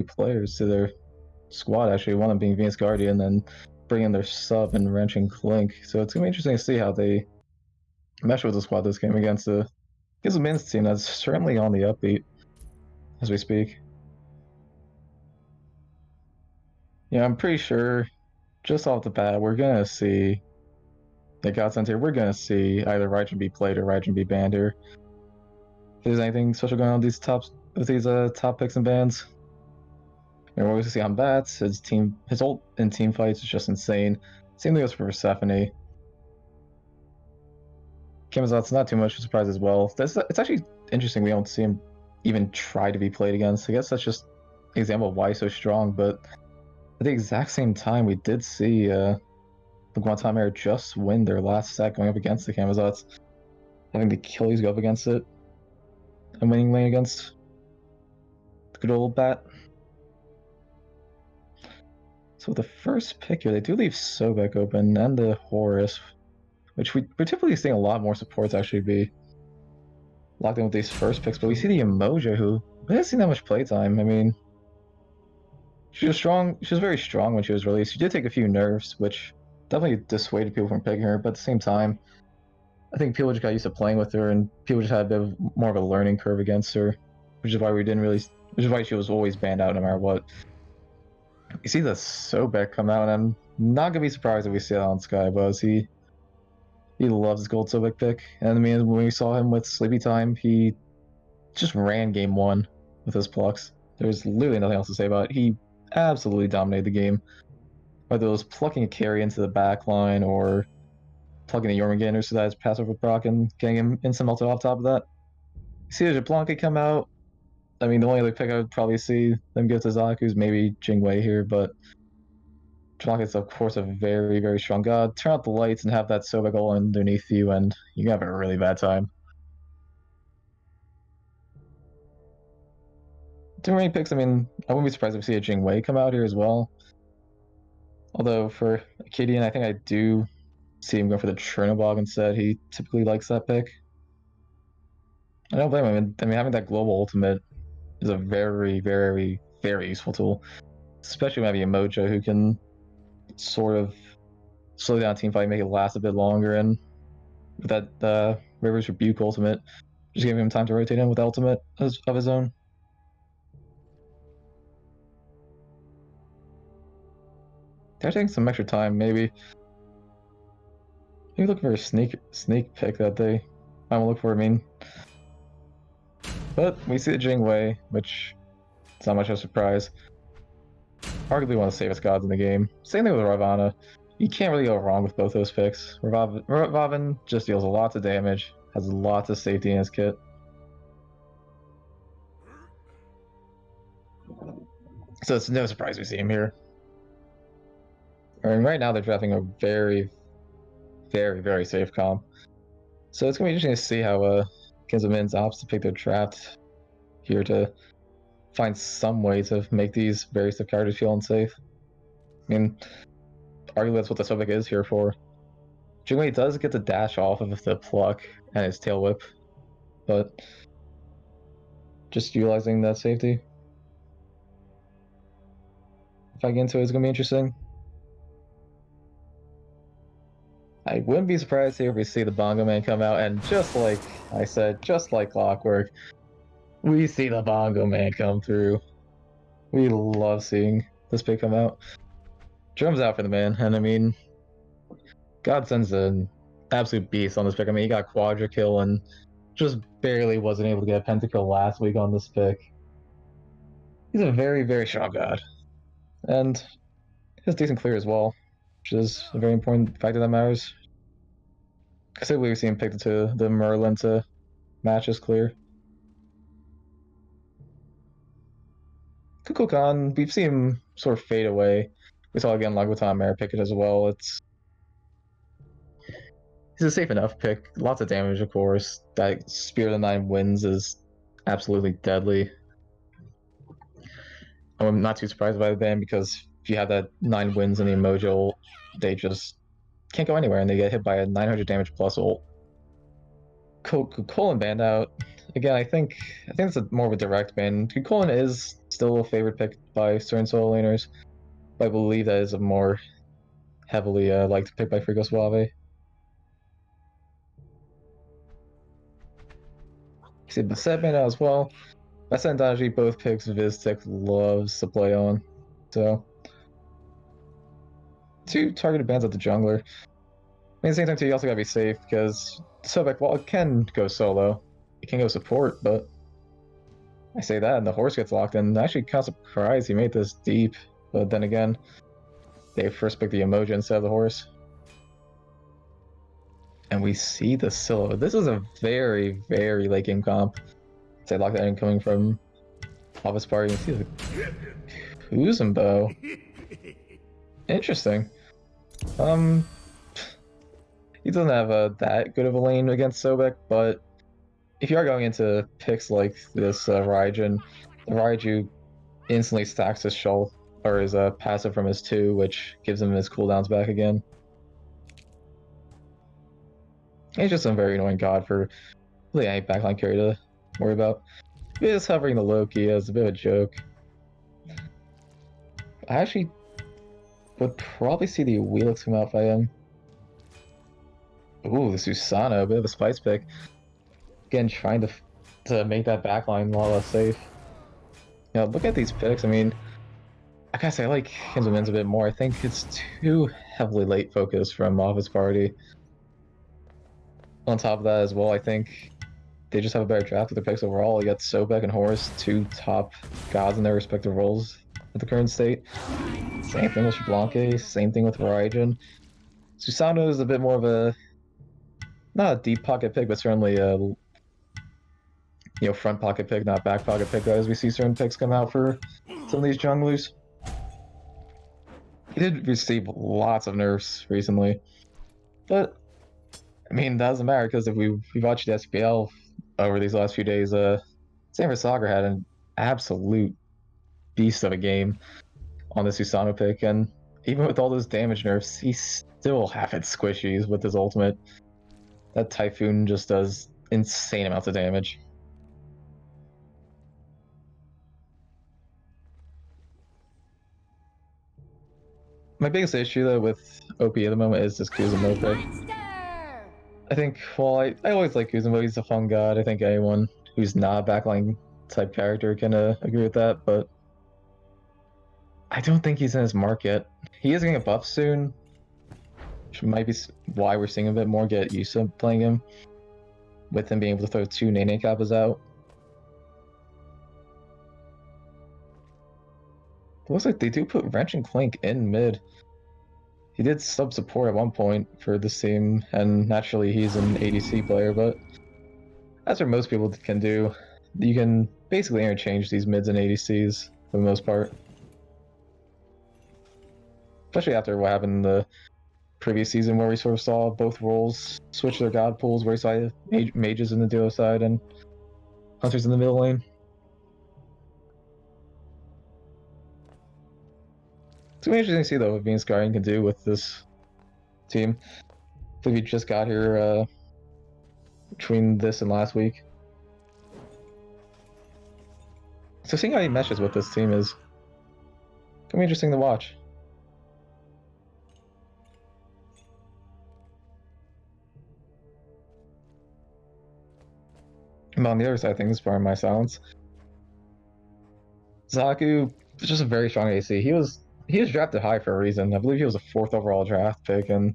players to their squad, actually, one of them being Venus Guardian, and bring in their sub and Wrenching Clink. So it's going to be interesting to see how they mesh with the squad this game against the Mittens team that's certainly on the upbeat as we speak. Yeah, I'm pretty sure just off the bat, we're going to see the Godsend here. We're going to see either Raijin be played or Raijin be banned here. If there's anything special going on with these top picks and bans. And we're going to see on bats, his ult in team fights is just insane. Same thing goes for Persephone. Camazot's not too much of a surprise as well. It's actually interesting we don't see him even try to be played against. I guess that's just an example of why he's so strong, but at the exact same time, we did see the Guantanamo just win their last set going up against the Camazots, having the Achilles go up against it, and winning lane against the good old Bat. So the first pick here, they do leave Sobek open and the Horus, which we're typically seeing a lot more supports actually be locked in with these first picks, but we see the Emoja, who we haven't seen that much playtime. I mean, she was strong. She was very strong when she was released. She did take a few nerfs, which definitely dissuaded people from picking her, but at the same time, I think people just got used to playing with her, and people just had a bit of more of a learning curve against her, which is why she was always banned out no matter what. You see the Sobek come out, and I'm not gonna be surprised if we see that on Skybuzz. He loves his gold Sobek pick, and I mean, when we saw him with Sleepy Time, he just ran game one with his plucks. There's literally nothing else to say about it. He absolutely dominated the game. Whether it was plucking a carry into the back line or plugging a Jormungandr so that his passive with proc and getting him instant melted off top of that. You see the Jablanca come out. I mean, the only other pick I would probably see them give to Zaku is maybe Jingwei here, but Jablanca is, of course, a very, very strong god. Turn out the lights and have that Sobek ult underneath you, and you can have a really bad time. Too many picks, I mean, I wouldn't be surprised if we see a Jingwei come out here as well. Although for Acadian, I think I do see him going for the Chernobog instead. He typically likes that pick. I don't blame him. I mean, having that global ultimate is a very, very, very useful tool. Especially when you have Emoja who can sort of slow down team fight, make it last a bit longer, and with that River's Rebuke ultimate, just giving him time to rotate in with ultimate of his own. They're taking some extra time, maybe. Maybe looking for a sneak pick that they might want to look for. I mean, but we see the Jingwei, which is not much of a surprise. Arguably one of the safest gods in the game. Same thing with Ravana. You can't really go wrong with both those picks. Ravan just deals lots of damage, has lots of safety in his kit. So it's no surprise we see him here. I mean, right now they're drafting a very, very, very safe comp. So it's going to be interesting to see how Kings of Mittens opts to pick their draft here to find some way to make these very safe characters feel unsafe. I mean, arguably that's what the Sobek is here for. Jingwei does get to dash off of the pluck and his tail whip, but just utilizing that safety. If I get into it, it's going to be interesting. I wouldn't be surprised here if we see the Bongo Man come out, and just like I said, just like clockwork, we see the Bongo Man come through. We love seeing this pick come out. Drums out for the man, and I mean, Godsend's an absolute beast on this pick. I mean, he got Quadra kill and just barely wasn't able to get a pentakill last week on this pick. He's a very, very strong god. And he has decent clear as well, which is a very important factor that matters. I think we've seen him pick to the Merlin to match his clear. Kukulkan, we've seen him sort of fade away. We saw again Laguatan Mare pick it as well. He's a safe enough pick. Lots of damage, of course. That Spear of the Nine Winds is absolutely deadly. I'm not too surprised by the ban because if you have that 9 Winds in the emoji ult, they just can't go anywhere and they get hit by a 900 damage plus ult. Colin banned out. again, I think it's more of a direct ban. Kukulin is still a favorite pick by certain solo laners, but I believe that is a more heavily liked pick by Frigo Suave. You see Baset ban as well. Baset and Daji both picks Viztech loves to play on, so two targeted bans at the jungler. I mean, at the same time, too, you also gotta be safe because Sobek, while it can go solo, it can go support, but I say that and the horse gets locked in. Actually, kind of surprised he made this deep, but then again, they first picked the emoji instead of the horse. And we see the silhouette. This is a very, very late game comp. Say lock that in coming from Office Party. You see the Kuzumbo. Interesting. He doesn't have that good of a lane against Sobek, but if you are going into picks like this Raijin, the Raiju instantly stacks his shell or his passive from his 2, which gives him his cooldowns back again. He's just a very annoying god for really any backline carry to worry about. He is hovering the Loki as a bit of a joke. I actually would probably see the Wheelix come out by him. Ooh, the Susano, a bit of a spice pick. Again, trying to make that backline a lot less safe. You know, look at these picks. I mean, I gotta say, I like Hinzelman's a bit more. I think it's too heavily late focused from Office Party. On top of that as well, I think they just have a better draft with their picks overall. You got Sobek and Horus, two top gods in their respective roles at the current state. Same thing with Blanke, same thing with Raijin. Susano is a bit more of a, not a deep pocket pick, but certainly a front pocket pick, not back pocket pick, as we see certain picks come out for some of these junglers. He did receive lots of nerfs recently, but I mean, that doesn't matter because if we watched the SPL over these last few days, Sanford Soccer had an absolute beast of a game on the Susano pick, and even with all those damage nerfs, he still half hit squishies with his ultimate. That Typhoon just does insane amounts of damage. My biggest issue though with OP at the moment is this Kuzumo pick. I think, well, I always like Kuzumo, he's a fun god. I think anyone who's not a backline type character can agree with that, but I don't think he's in his mark yet. He is getting a buff soon, which might be why we're seeing a bit more get used to playing him, with him being able to throw 2 Nene Kappas out. It looks like they do put Wrench and Clink in mid. He did sub support at one point for this team, and naturally he's an ADC player, but that's what most people can do. You can basically interchange these mids and ADCs for the most part. Especially after what happened in the previous season where we sort of saw both roles switch their god pools, where we saw mages in the duo side and hunters in the middle lane. It's gonna be interesting to see though what Venus Guardian can do with this team. I believe he just got here between this and last week. So seeing how he meshes with this team is gonna be interesting to watch. And on the other side of things, pardon my silence, Zaku is just a very strong AC. He was drafted high for a reason. I believe he was a 4th overall draft pick, and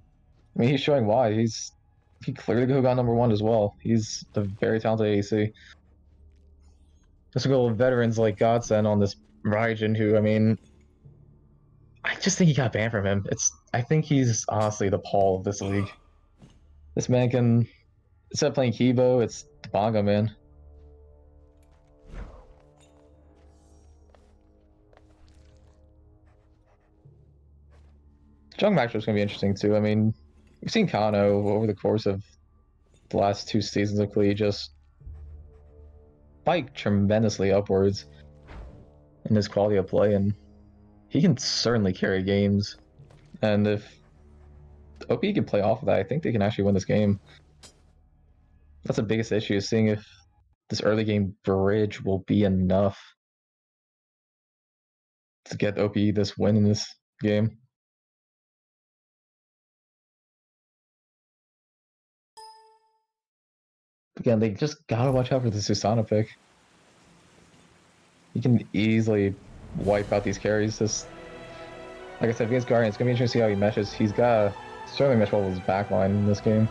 I mean he's showing why. He clearly could have got #1 as well. He's a very talented AC. Just go with veterans like Godsend on this Raijin, who I mean, I just think he got banned from him. I think he's honestly the Paul of this league. This man can, instead of playing Kibo, it's the Bongo man. Jung matchup's gonna be interesting too. I mean, we've seen Kano over the course of the last 2 seasons of Klee just spike tremendously upwards in his quality of play, and he can certainly carry games. And if OP can play off of that, I think they can actually win this game. That's the biggest issue, is seeing if this early game bridge will be enough to get OP this win in this game. Again, they just gotta watch out for the Susana pick. He can easily wipe out these carries. Just like I said, against Guardian, it's gonna be interesting to see how he meshes. He's got certainly mesh well with his backline in this game.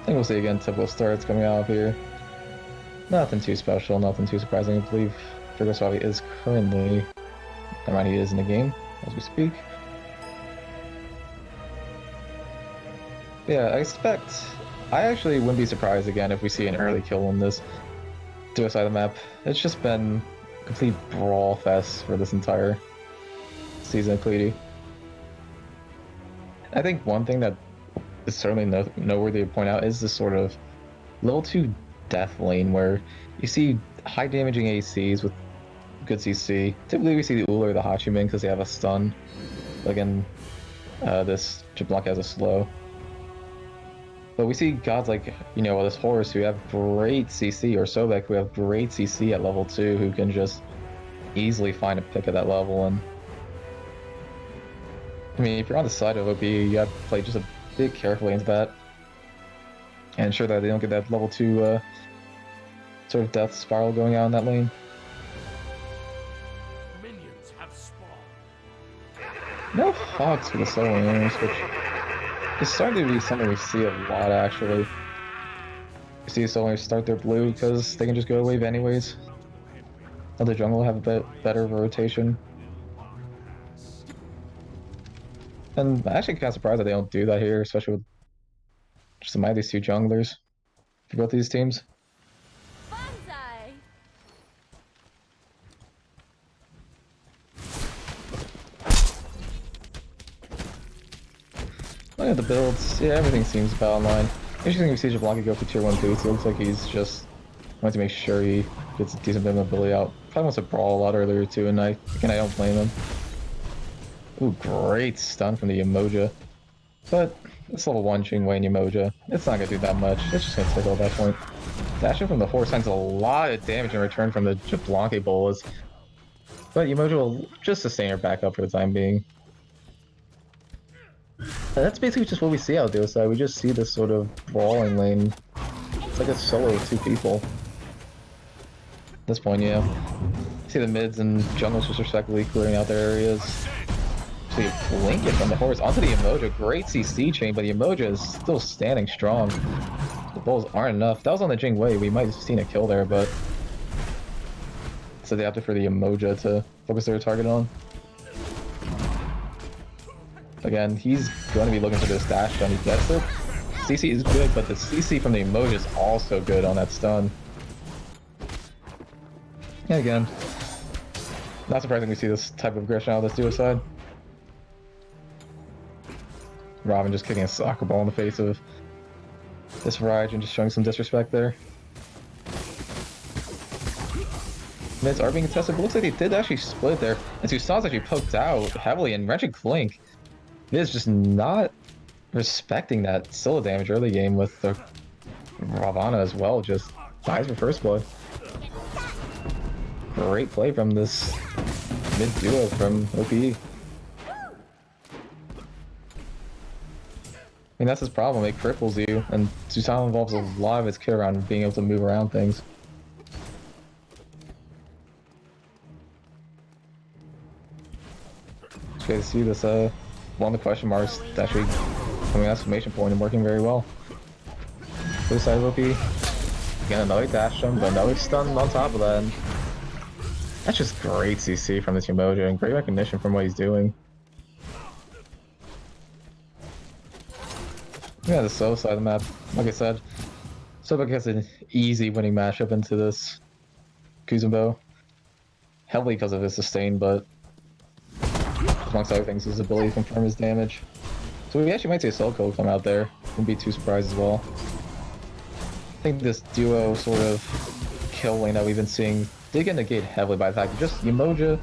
I think we'll see again typical starts coming out here. Nothing too special, nothing too surprising. I believe Frigoswavi is currently, never mind, he is in the game as we speak. Yeah, I actually wouldn't be surprised again if we see an early kill on this duo side of the map. It's just been a complete brawl fest for this entire season of Cleety. I think one thing that is certainly noteworthy to point out is this sort of level 2 death lane where you see high damaging ACs with good CC. Typically we see the Ula or the Hachiman because they have a stun. But again, this Jablanca has a slow. But we see gods like, this Horus who have great CC, or Sobek who have great CC at level 2 who can just easily find a pick at that level. And I mean, if you're on the side of OP, you gotta play just a bit carefully into that. And ensure that they don't get that level 2 sort of death spiral going on in that lane. Minions have spawned. No hogs for the solo laners, which is starting to be something we see a lot actually. We see solo laners start their blue because they can just go wave anyways. Other jungle have a bit better of a rotation. And I'm actually kind of surprised that they don't do that here, especially with just some of these two junglers for both these teams. Bonsai. Look at the builds. Yeah, everything seems about online. Interesting to see Jablanca go for tier 1 boots. It looks like he's just wanting to make sure he gets a decent bit of mobility out. Probably wants to brawl a lot earlier too, and I don't blame him. Ooh, great stun from the Emoja. But it's level 1 Chingwei and Emoja. It's not gonna do that much. It's just gonna tickle at that point. Dashing from the horse finds a lot of damage in return from the Jablanca bolas. But Emoja will just sustain her back up for the time being. And that's basically just what we see out there. So we just see this sort of brawling lane. It's like a solo of 2 people. At this point, yeah. See the mids and jungles just respectively clearing out their areas. See a blanket from the horse onto the Emoja. Great CC chain, but the Emoja is still standing strong. The bowls aren't enough. That was on the Jingwei. We might have seen a kill there, but so they opted for the Emoja to focus their target on. Again, he's going to be looking for this dash stun. He gets it. CC is good, but the CC from the Emoja is also good on that stun. And again, not surprising we see this type of aggression out of this duo side. Robin just kicking a soccer ball in the face of this Rage and just showing some disrespect there. Mids are being contested, but looks like they did actually split there. And Susan's actually poked out heavily, and Wrenching Clink is just not respecting that solo damage early game with the Ravana as well. Just dies for first blood. Great play from this mid duo from OPE. I mean, that's his problem, it cripples you, and Susana involves a lot of its kit around being able to move around things. It's great to see this, one of the question marks actually coming an exclamation point and working very well. Blue side of OP. Again, another dash jump, but another stun on top of that. And that's just great CC from this Emoja and great recognition from what he's doing. Yeah, the solo side of the map, like I said, Sobek has an easy winning matchup into this Kuzumbo. Heavily because of his sustain, but amongst other things, his ability to confirm his damage. So we actually might see a solo kill come out there. Wouldn't be too surprised as well. I think this duo sort of kill lane that we've been seeing did get negated heavily by the fact that just Emoja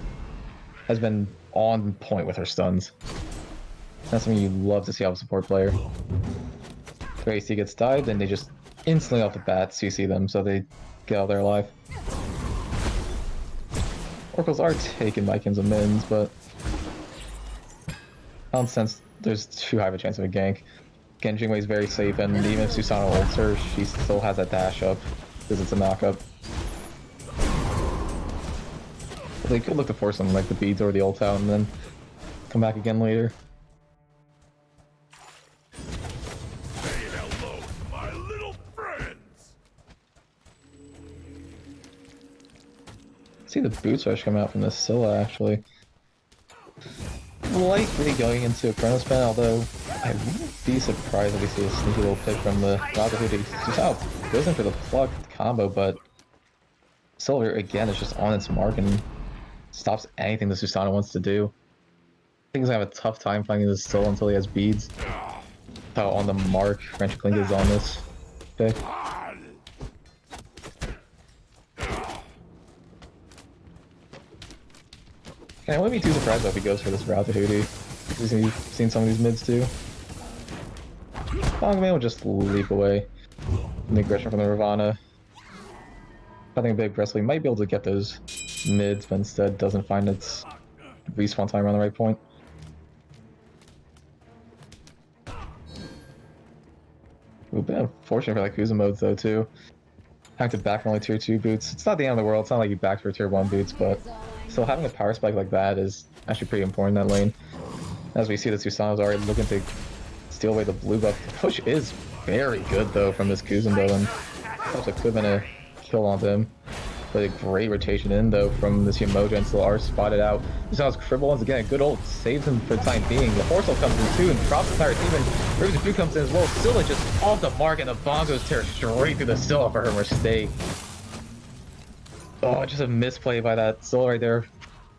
has been on point with her stuns. That's something you love to see out of a support player. Their AC gets died, then they just instantly off the bat CC them so they get out there alive. Oracles are taken by Kins and Mittens, but I don't sense there's too high of a chance of a gank. Again, Jingwei is very safe, and even if Susanoo ults her, she still has that dash up because it's a knockup. But they could look to force something like the beads or the ult out and then come back again later. Say hello to my little friends. See the boots rush come out from this Scylla actually. Likely going into a Chrono Span, although I wouldn't be surprised if we see a sneaky little pick from the Raza who goes in for the pluck combo, but Silver again is just on its mark and stops anything the Susanoo wants to do. I think he's gonna have a tough time finding this Scylla until he has beads. How on the mark Wrench Clink is on this pick. I wouldn't be too surprised though if he goes for this route to Hootie. We've seen some of these mids too. Bongman will just leap away from the aggression from the Ravana. I think a bit aggressively might be able to get those mids, but instead doesn't find its respawn time around the right point. Ooh, bit unfortunate for like Kuza modes though too. Having to back for only tier 2 boots. It's not the end of the world, it's not like you back for tier 1 boots, but still having a power spike like that is actually pretty important in that lane. As we see the Susanoo's already looking to steal away the blue buff. The push is very good though from this Kuzenbo, and perhaps it could have been a kill onto him. But a great rotation in though from this Yamoja, and still are spotted out. Susanoo's cripple once again, a good ult saves him for the time being. The Horse ult comes in too and drops the entire team, and Ruby Blue comes in as well. Scylla just off the mark, and the Bongos tear straight through the Scylla for her mistake. Oh, just a misplay by that Scylla right there.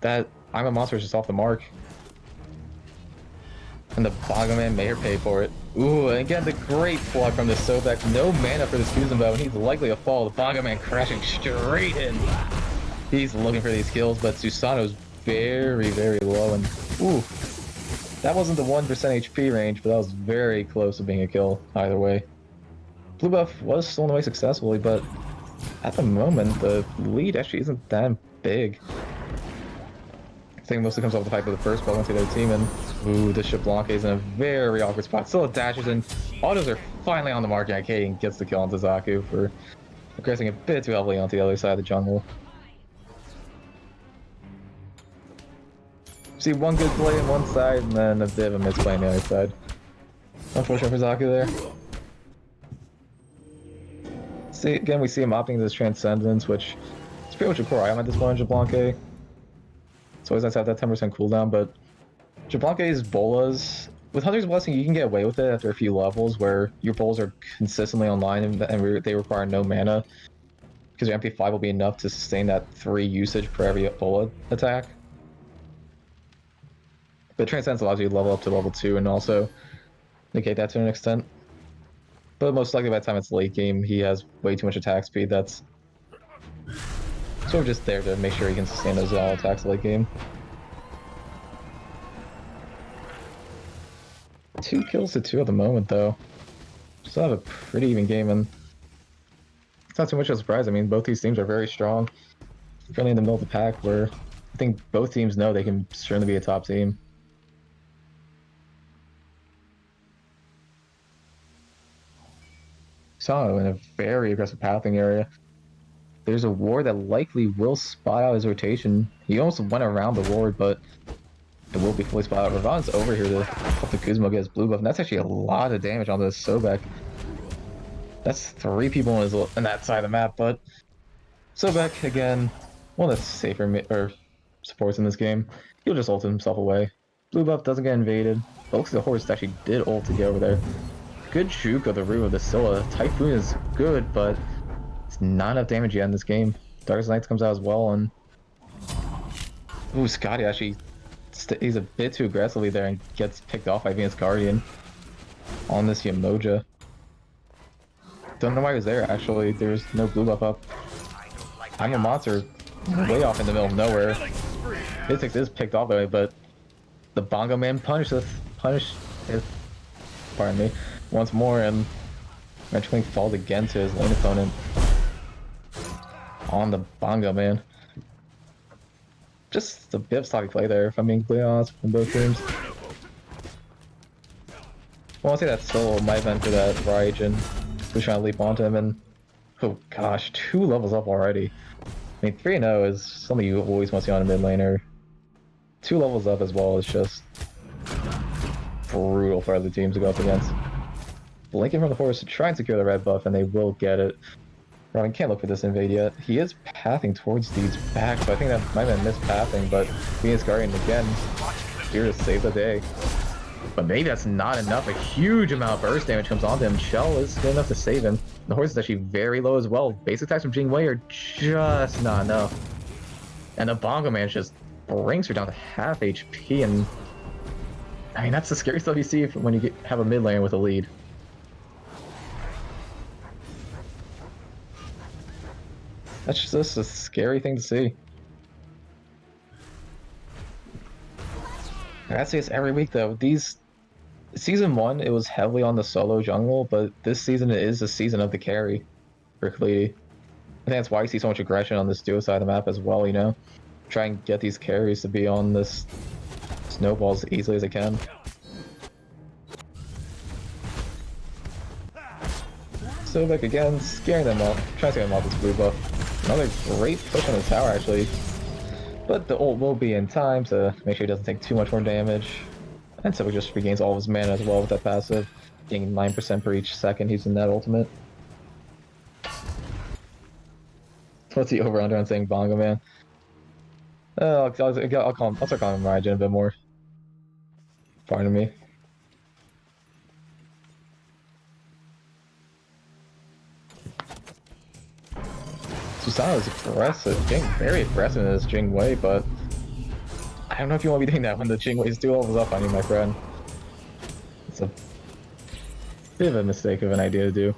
That I'm a Monster is just off the mark. And the Boggerman made her pay for it. Ooh, and again, the great block from the Sobek. No mana for this Kuzenbo, and he's likely to fall. The Boggerman crashing straight in. He's looking for these kills, but Susanoo's very, very low. And ooh, that wasn't the 1% HP range, but that was very close to being a kill either way. Blue buff was stolen away successfully, but at the moment, the lead actually isn't that big. I think it mostly comes off the fact that the first ball went to their team, and ooh, the Shablanca is in a very awkward spot. Still dashes in. Autos are finally on the mark, and Kaden gets the kill onto Zaku for aggressing a bit too heavily onto the other side of the jungle. See one good play on one side, and then a bit of a misplay on the other side. Unfortunate for Zaku there. See, again, we see him opting this Transcendence, which is pretty much a core item at this point in Jablanque. It's always nice to have that 10% cooldown, but Jablanque's bolas, with Hunter's Blessing, you can get away with it after a few levels where your bolas are consistently online and they require no mana, because your MP5 will be enough to sustain that 3 usage per every bola attack. But Transcendence allows you to level up to level 2 and also negate that to an extent. But most likely by the time it's late game, he has way too much attack speed that's sort of just there to make sure he can sustain those all attacks late game. 2 kills to 2 at the moment though. Still have a pretty even game, and it's not too much of a surprise. I mean, both these teams are very strong. Currently in the middle of the pack, where I think both teams know they can certainly be a top team. So in a very aggressive pathing area. There's a ward that likely will spot out his rotation. He almost went around the ward, but it will be fully spotted out. Ravana's over here to help the Kuzmo get his blue buff, and that's actually a lot of damage on this Sobek. That's 3 people in that side of the map, but Sobek, again, one of the safer supports in this game. He'll just ult himself away. Blue buff doesn't get invaded, but looks like the horse actually did ult to get over there. Good juke of the root of the Scylla. Typhoon is good, but it's not enough damage yet in this game. Darkest Knights comes out as well, and ooh, Scotty actually he's a bit too aggressively there and gets picked off by Venus Guardian on this Yamoja. Don't know why he was there actually. There's no blue buff up. I'm a Monster way off in the middle of nowhere. Mythics is picked off by me, but the Bongo Man punished pardon me, once more, and eventually falls again to his lane opponent on the bongo, man. Just a bit of sloppy play there, if I'm being completely honest, from both teams. Well, I'll say that solo might have been for that Raijin who's trying to leap onto him, and oh gosh, 2 levels up already. I mean, 3-0 is something you always want to see on a mid laner. 2 levels up as well is just brutal for other teams to go up against. Blinking from the horse to try and secure the red buff, and they will get it. Robin can't look for this invade yet. He is pathing towards these back, so I think that might have been mispathing, but Venus Guardian again here to save the day. But maybe that's not enough. A huge amount of burst damage comes onto him. Shell is good enough to save him. The horse is actually very low as well. Basic attacks from Jing Wei are just not enough. And the Bongo Man just brings her down to half HP, and I mean, that's the scary stuff you see when you have a mid lane with a lead. That's just a scary thing to see. I see this every week though. Season 1, it was heavily on the solo jungle, but this season it is the season of the carry for Kalidi. I think that's why you see so much aggression on this duo side of the map as well, you know? Try and get these carries to be on this snowball as easily as they can. So back again, scaring them off, trying to get them off this blue buff. Another great push on the tower actually. But the ult will be in time to make sure he doesn't take too much more damage. And so he just regains all of his mana as well with that passive, gaining 9% per each second he's in that ultimate. What's the over-under on saying Bongo Man? I'll start calling him Raijin a bit more. Pardon me. Susano is aggressive, getting very aggressive in this Jing Wei, but I don't know if you want to be doing that when the Jing Wei is 2 levels up on you, my friend. It's a bit of a mistake of an idea to do.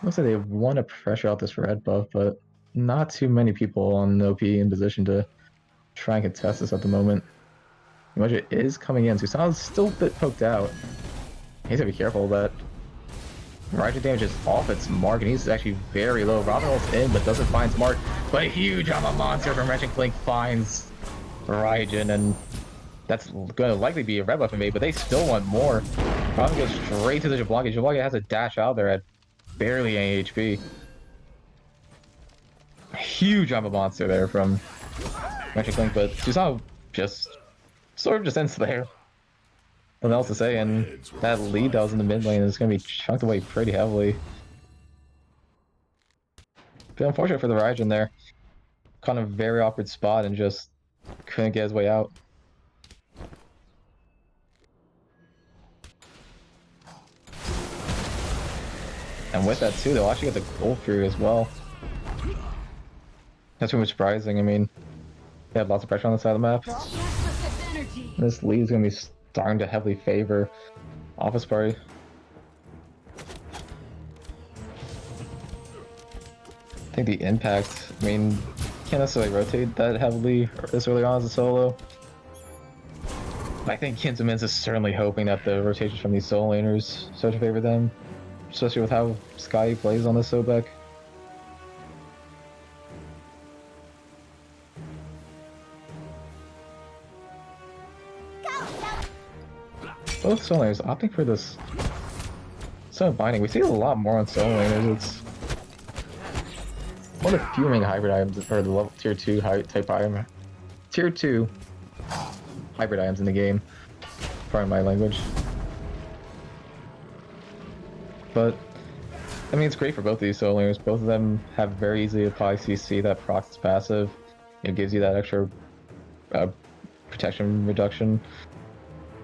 Looks like they want to pressure out this red buff, but not too many people on OP in position to try and contest this at the moment. Emoji is coming in. Susano's still a bit poked out. He's gotta be careful of that. Raijin damage is off its mark, and he's actually very low. Robin ults in, but doesn't find Smart. But a huge amount of monster from Wrenching Clink finds Raijin, and that's going to likely be a red buff invade, but they still want more. Robin goes straight to the Jablonki. Jablonki has a dash out there at barely any HP. A huge amount of monster there from Wrenching Clink, but Susano just sort of just ends there. Nothing else to say, and that lead that was in the mid lane is going to be chunked away pretty heavily. Bit unfortunate for the Raijin there. Kind of very awkward spot and just couldn't get his way out. And with that too, they'll actually get the gold through as well. That's really surprising. I mean, they had lots of pressure on the side of the map. This lead is going to be starting to heavily favor Office Party. I think the impact, I mean, can't necessarily rotate that heavily this early on as a solo. But I think Kinzamin's is certainly hoping that the rotations from these solo laners start to favor them, especially with how Sky plays on this Sobek. Both solo laners opting for this Summon Binding. We see a lot more on solo laners. It's one of the few remaining hybrid items, or the level tier 2 type item. Tier 2 hybrid items in the game. Pardon my language. But I mean, it's great for both of these solo laners. Both of them have very easily apply CC that procs passive. It gives you that extra protection reduction.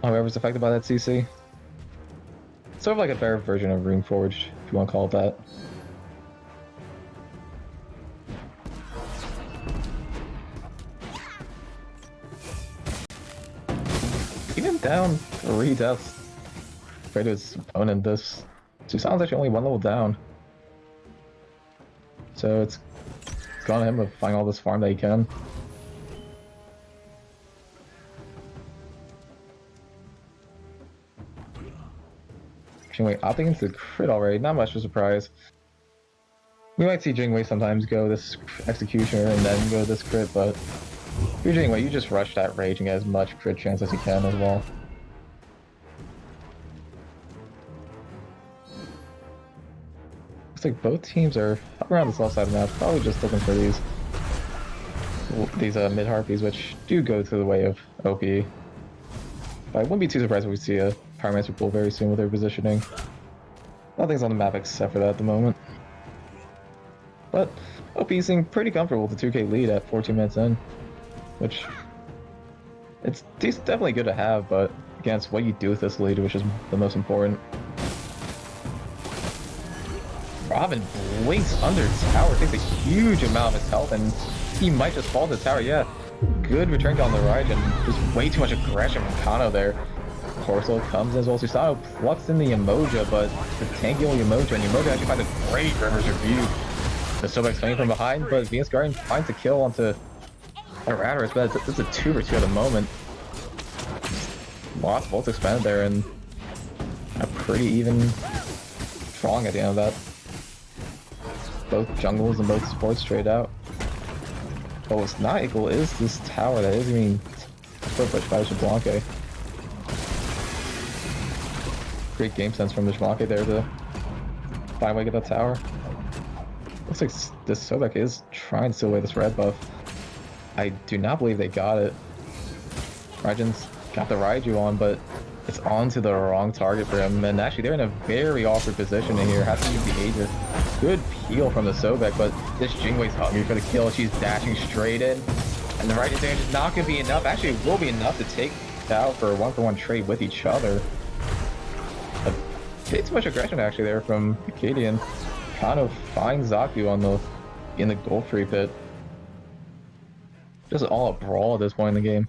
Whoever's affected by that CC. Sort of like a better version of Runeforge, if you want to call it that. Even down 3 deaths compared to his opponent, this Susano's actually only 1 level down. So it's gone to him to find all this farm that he can. Jingwei opting into the crit already, not much of a surprise. We might see Jingwei sometimes go this Executioner and then go this crit, but if you're Jingwei, you just rush that rage and get as much crit chance as you can as well. Looks like both teams are up around this left side of the map, probably just looking for these mid harpies, which do go to the way of OP. But I wouldn't be too surprised if we see a Pyromancer pool very soon with their positioning. Nothing's on the map except for that at the moment. But OP seemed pretty comfortable with the 2k lead at 14 minutes in, which it's definitely good to have, but against what you do with this lead, which is the most important. Robin blinks under tower, takes a huge amount of his health, and he might just fall to the tower. Yeah, good return down the right, and just way too much aggression from Kano there. Corso comes in as well. Susano plucks in the Emoja, but the tanky only Emoja, and Emoja actually finds a great reverse review. The Sobek's coming from behind, but Venus Guardian finds a kill onto Aradoris, but it's a 2v2 at the moment. Lost bolts expanded there, and a pretty even drawing at the end of that. Both jungles and both supports straight out. But what's not equal is this tower that is being foot pushed by Xbalanque. Great game sense from the Xbalanque there to find a way to get that tower. Looks like this Sobek is trying to steal away this red buff. I do not believe they got it. Raijin's got the Raiju on, but it's onto the wrong target for him. And actually, they're in a very awkward position in here. Has to use the Aegis. Good peel from the Sobek, but this Jingwei's hungry for the kill. She's dashing straight in. And the Raijin's damage is not going to be enough. Actually, it will be enough to take out for a 1-for-1 trade with each other. A bit too much aggression actually there from Acadian. Kano finds Zaku in the gold free pit. Just all a brawl at this point in the game.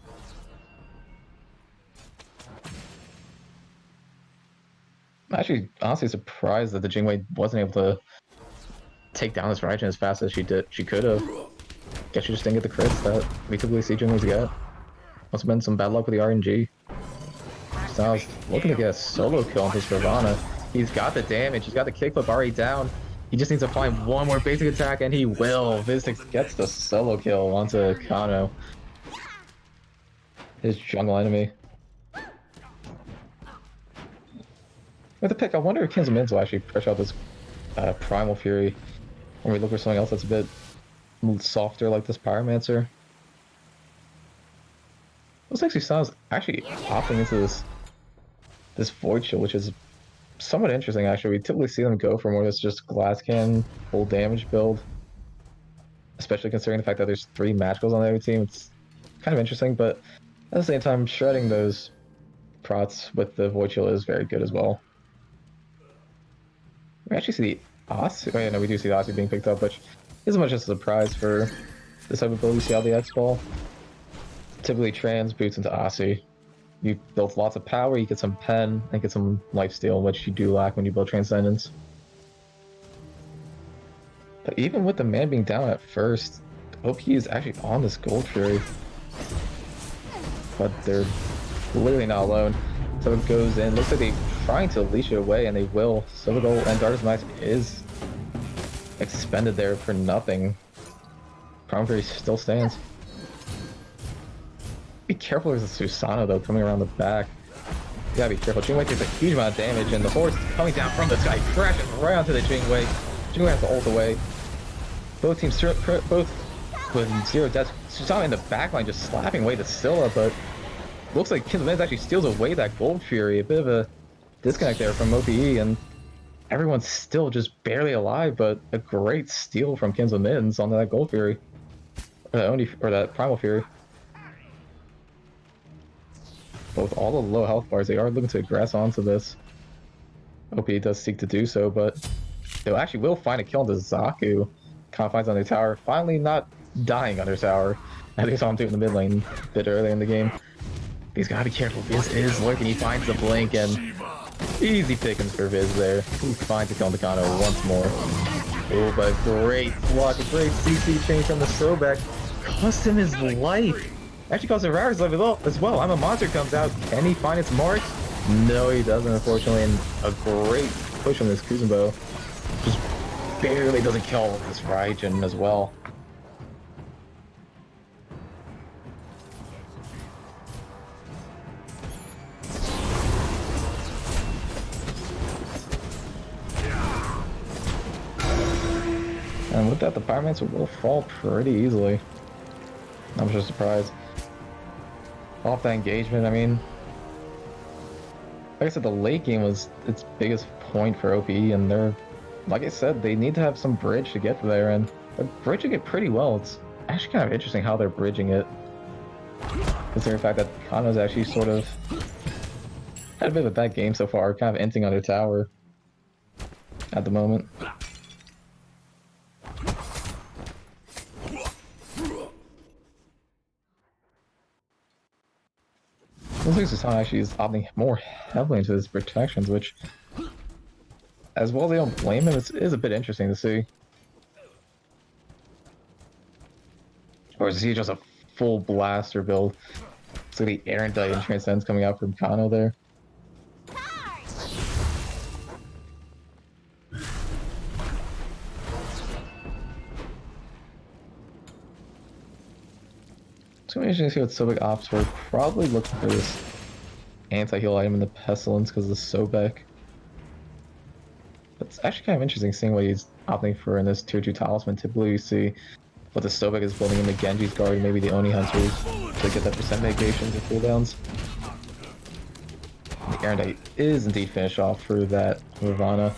I'm actually honestly surprised that the Jingwei wasn't able to take down this Raijin as fast as she could have. Guess she just didn't get the crits that we typically see Jingweis get. Must have been some bad luck with the RNG. Styles looking to get a solo kill on his Ravana. He's got the damage, he's got the kickflip already down. He just needs to find one more basic attack, and he will. Viztix gets the solo kill onto Kano, his jungle enemy. With the pick, I wonder if Kins and Mittens will actually push out this Primal Fury, or we look for something else that's a bit softer, like this Pyromancer. Looks like Susanna's actually opting into this Void Shield, which is somewhat interesting actually. We typically see them go for more that's just glass cannon, full damage build. Especially considering the fact that there's 3 magicals on the other team. It's kind of interesting, but at the same time, shredding those prots with the Void Shield is very good as well. We actually see the Asi. Oh yeah, no, we do see the Asi being picked up, which isn't much of a surprise for this type of build. You see how the X-Ball typically trans boots into Asi. You build lots of power, you get some pen, and get some lifesteal, which you do lack when you build Transcendence. But even with the man being down at first, OP is actually on this Gold Fury. But they're literally not alone. So it goes in, looks like they're trying to leash it away, and they will. Silvergold and Darkest Knight is expended there for nothing. Primal Fury still stands. Be careful with the Susano though, coming around the back. You gotta be careful. Jingwei takes a huge amount of damage, and the horse coming down from the sky crashes right onto the Jingwei. Jingwei has to ult away. Both teams, both with 0 deaths. Susano in the backline just slapping away the Scylla, but looks like Kins Mittens actually steals away that Gold Fury. A bit of a disconnect there from OPE, and everyone's still just barely alive, but a great steal from Kins Mittens onto that Gold Fury. Or that Primal Fury. With all the low health bars, they are looking to aggress onto this. OP does seek to do so, but they actually will find a kill into Zaku. Kind of finds under tower, finally not dying under tower. I think I saw him do it in the mid lane a bit earlier in the game. He's gotta be careful. Viz is lurking, he finds the blink, and easy pickings for Viz there. He finds a kill into Kano once more. Oh, but great block, a great CC change from the Sobek. Cost him his life. Actually costs Aradoris life as well. I'm a Monster comes out. Can he find its mark? No, he doesn't, unfortunately, and a great push on this Kuzenbo. Just barely doesn't kill this Raijin as well. And with that, the Pyromancer will fall pretty easily. I'm just surprised. Off that engagement, I mean, like I said, the late game was its biggest point for OPE, and they're, like I said, they need to have some bridge to get there, and they're bridging it pretty well. It's actually kind of interesting how they're bridging it, considering the fact that Kano's actually sort of had a bit of a bad game so far, kind of inting under tower at the moment. Looks like Susanna actually is opting more heavily into his protections, which, as well as they don't blame him, it is a bit interesting to see. Or is he just a full blaster build? So the Erendite and Transcends coming out from Kano there. So interesting to see what Sobek opts for. Probably looking for this anti-heal item in the Pestilence because of the Sobek. But it's actually kind of interesting seeing what he's opting for in this tier 2 talisman. Typically you see what the Sobek is building in the Genji's guard, maybe the Oni Hunters, to get that percent negations or cooldowns. The Erendite is indeed finished off through that Nirvana.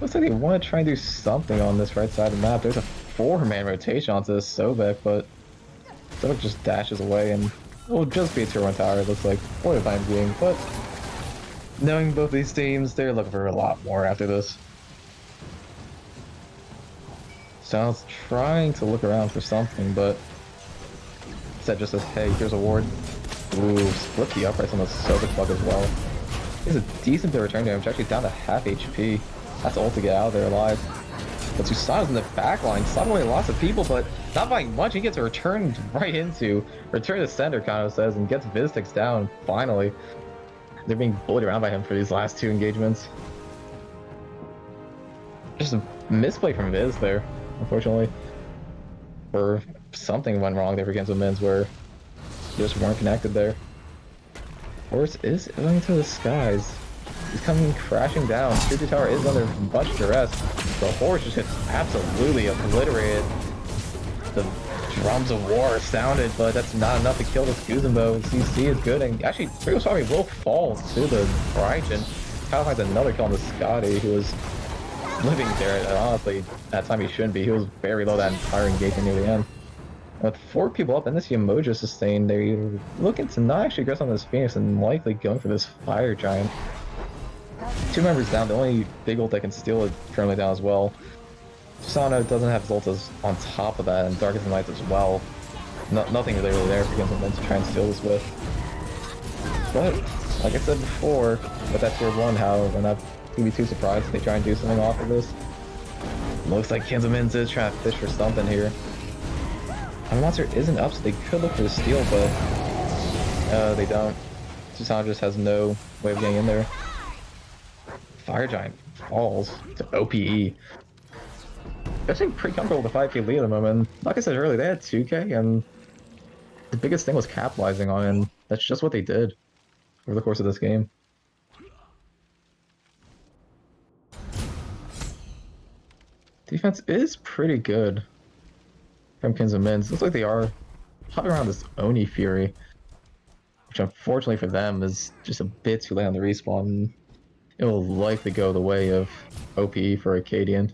Looks like they want to try and do something on this right side of the map. There's a 4-man rotation onto this Sobek, but Sobek just dashes away and it will just be a tier 1 tower, it looks like, for the time being. But knowing both these teams, they're looking for a lot more after this. Sounds trying to look around for something, but Set just says, hey, here's a ward. Ooh, split the uprights on the Sobek bug as well. He's a decent bit of return damage, actually down to half HP. That's ult to get out of there alive. But Susanna's in the back line, slotting away lots of people, but not by much. He gets a return right into, return to center, Kano says, and gets Viztix down, finally. They're being bullied around by him for these last 2 engagements. Just a misplay from Viz there, unfortunately. Or something went wrong there for Genzo Mittens where they just weren't connected there. Horse is going to the skies. He's coming crashing down. Tier 2 tower is under much duress. The Horse just gets absolutely obliterated. The drums of war sounded, but that's not enough to kill this Kuzenbo. CC is good, and actually, Trigo Swami will fall to the Raijin. Kyle finds another kill on the Scotty, who was living there, and honestly, at the time he shouldn't be. He was very low that entire engagement near the end. With 4 people up and this Yamoja sustain, they're looking to not actually aggress on this Phoenix and likely going for this Fire Giant. 2 members down, the only big ult that can steal it currently down as well. Susanna doesn't have his ultas on top of that, and Darkest Nights as well. Nothing really there for him to try and steal this with. But, like I said before, with that tier 1, how we're not gonna be too surprised if they try and do something off of this. Looks like Kenzo Mittens is trying to fish for something here. The monster isn't up, so they could look for the steal, but they don't. Susanna just has no way of getting in there. Fire Giant falls to OPE. They're actually pretty comfortable with the 5k lead at the moment. Like I said earlier, they had 2k, and the biggest thing was capitalizing on it, and that's just what they did over the course of this game. Defense is pretty good from Kenzo Mittens. Looks like they are hovering around this Oni Fury, which unfortunately for them is just a bit too late on the respawn. It will likely go the way of OPE for Acadian.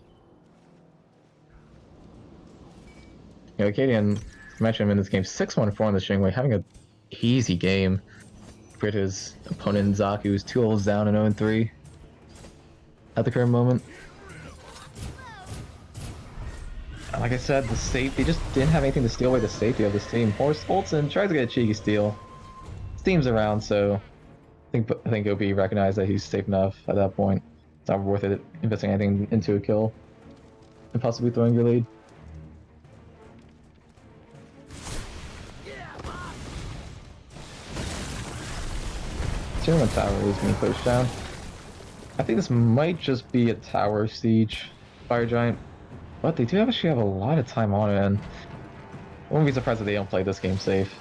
You know, Acadian, I mentioned him in this game, 6-1-4 on the Shingwei, having an easy game compared to his opponent Zaku, who's 2 ults down and 0-3 at the current moment. Like I said, the safety just didn't have anything to steal away the safety of this team. Horse Olsen tries to get a cheeky steal. Steam's around, so I think OP recognized that he's safe enough at that point. It's not worth it investing anything into a kill and possibly throwing your lead. German tower is being pushed down. I think this might just be a tower siege fire giant, but they do actually have a lot of time on it, and I wouldn't be surprised if they don't play this game safe.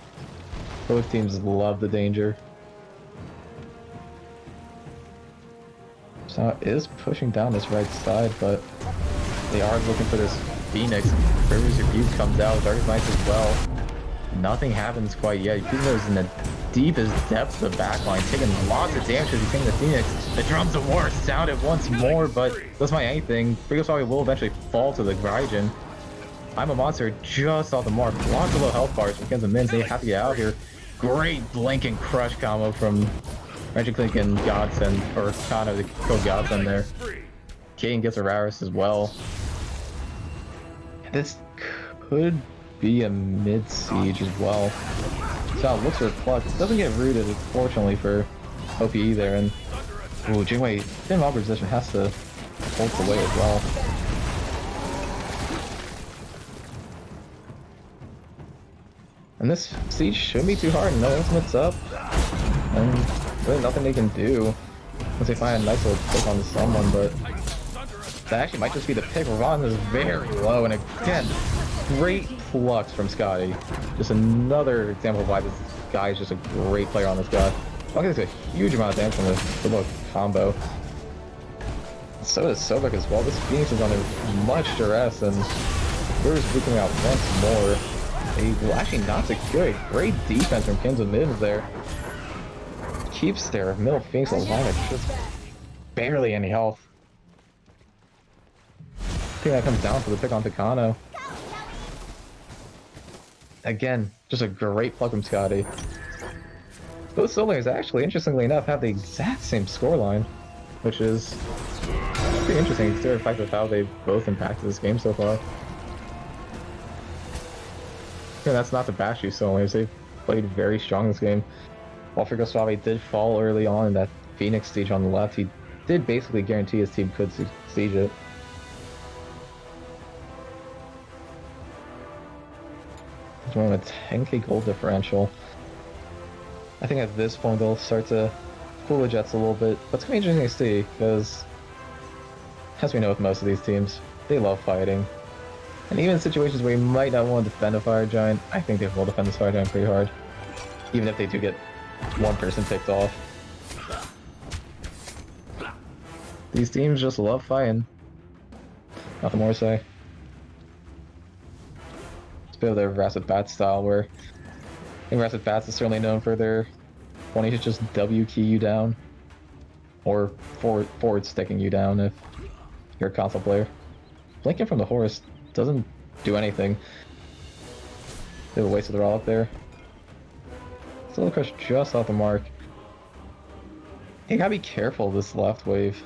Both teams love the danger. So it is pushing down this right side, but they are looking for this Phoenix. Rivers Rebuke comes out, Dark Knights as well. Nothing happens quite yet. Kuzuno's in the deepest depths of the backline, taking lots of damage as he's taking the Phoenix. The drums of war sounded once more, but doesn't find anything. Frigoswabi will eventually fall to the Gaijin. I'm a Monster just off the mark. Lots of low health bars from Kens and Mittens. They have to get out of here. Great blink and crush combo from Regiclink and Godsend, or Kano to kill Godsend there. Kaden gets a Raris as well. This could be a mid-siege as well. So it looks for Flux. It doesn't get rooted, fortunately, for OPE there. And ooh, Jingwei in mob position has to hold the way as well. And this siege shouldn't be too hard. No ultimate's up. And really nothing they can do once they find a nice little pick on someone, but that actually might just be the pick. Ravon is very low, and again, great flux from Scotty. Just another example of why this guy is just a great player on this guy. Look, a huge amount of damage from the little combo. So does Sobek as well. This Phoenix is under much duress, and Brewers coming out once more. They will actually not secure it. Great defense from Kins and Mittens there. Keeps their middle Phoenix alive at just barely any health. I think that comes down to the pick on Takano. Again, just a great plug from Scotty. Both Soulers actually, interestingly enough, have the exact same scoreline, which is pretty interesting considering the fact of how they've both impacted this game so far. Yeah, that's not the Bashu Soulers. They've played very strong this game. While Frigoswabi did fall early on in that Phoenix siege on the left, he did basically guarantee his team could siege it. He's running a 10k gold differential. I think at this point they'll start to cool the Jets a little bit, but it's going to be interesting to see, because as we know with most of these teams, they love fighting. And even in situations where you might not want to defend a Fire Giant, I think they will defend this Fire Giant pretty hard. Even if they do get one person picked off. These teams just love fighting. Nothing more to say. It's a bit of their Rasset Bat style, where I think Rasset Bats is certainly known for their wanting to just W key you down, or forward sticking you down if you're a console player. Blinking from the horse doesn't do anything. They have a waste of the rollout there. Still crush just off the mark. You gotta be careful of this left wave,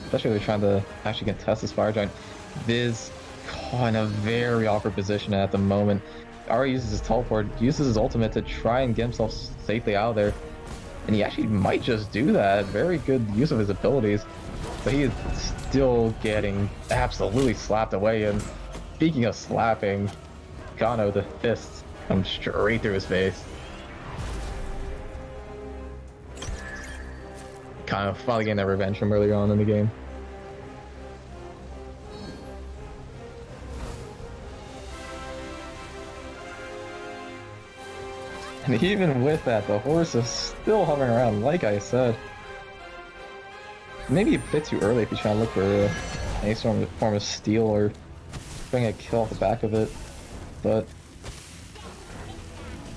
especially if they're trying to actually contest this Fire Giant. Viz caught in a very awkward position at the moment. Already uses his teleport, uses his ultimate to try and get himself safely out of there. And he actually might just do that. Very good use of his abilities. But he is still getting absolutely slapped away. And speaking of slapping, Kano, the fists come straight through his face. Kano finally getting that revenge from earlier on in the game. And even with that, the horse is still hovering around, like I said. Maybe a bit too early if you're trying to look for any sort of form of steal or bring a kill off the back of it. But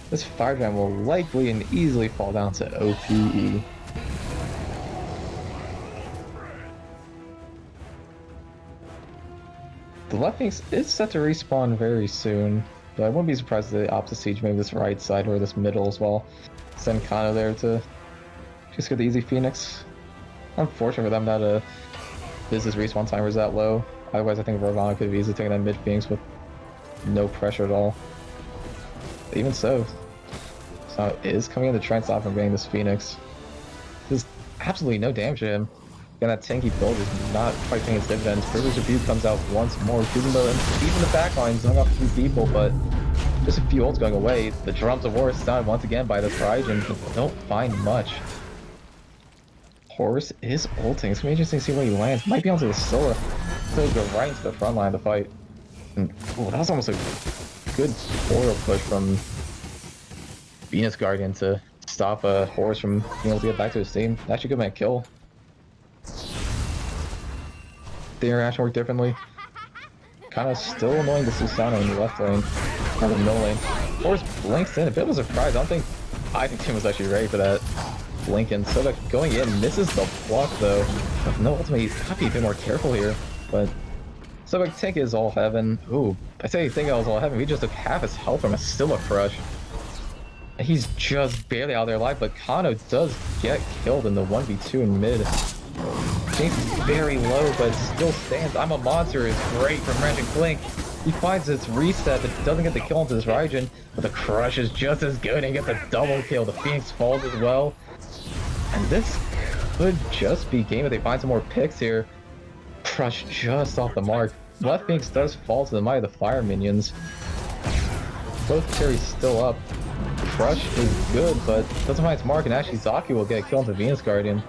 this Fire Giant will likely and easily fall down to OPE. The left Phoenix is set to respawn very soon, but I wouldn't be surprised if the opposite siege, maybe this right side or this middle as well. Send Kano there to just get the easy Phoenix. Unfortunate for them that business respawn timer is that low. Otherwise, I think Ravana could have easily taken that mid Phoenix with no pressure at all. But even so, Sano is coming in to try and stop him from getting this Phoenix. There's absolutely no damage to him. Again, that tanky build is not quite paying its dividends. Privilege Rebuke comes out once more. Kuzenbo and even the backline going off two people, but just a few ults going away. The drums of war is stunned once again by the Gaijin. Don't find much. horse is ulting. It's gonna be interesting to see where he lands. Might be onto the Scylla. So go right into the front line of the fight. And oh, that was almost a good spoil push from Venus Guardian to stop a horse from being able to get back to his team. Actually good man kill. The interaction worked differently. Kind of still annoying to Susano in the left lane. Or the middle lane. Horse blinks in. A bit of a surprise. I think Tim was actually ready for that. Blinking. So going in, misses the block though. But no, ultimately he's gotta be a bit more careful here. But so I think is all heaven. Ooh, I say think I was all heaven. We just took half his health from a Scylla crush. He's just barely out of their life, but Kano does get killed in the 1v2 in mid. James is very low, but still stands. I'm a monster is great from Wrench and Clink. He finds its reset, but doesn't get the kill into this Raijin. But the crush is just as good and gets a double kill. The Phoenix falls as well. And this could just be game if they find some more picks here. Crush just off the mark. Left Phoenix does fall to the might of the fire minions. Both carries still up. Crush is good, but doesn't find its mark, and actually Zaki will get killed into Venus Guardian.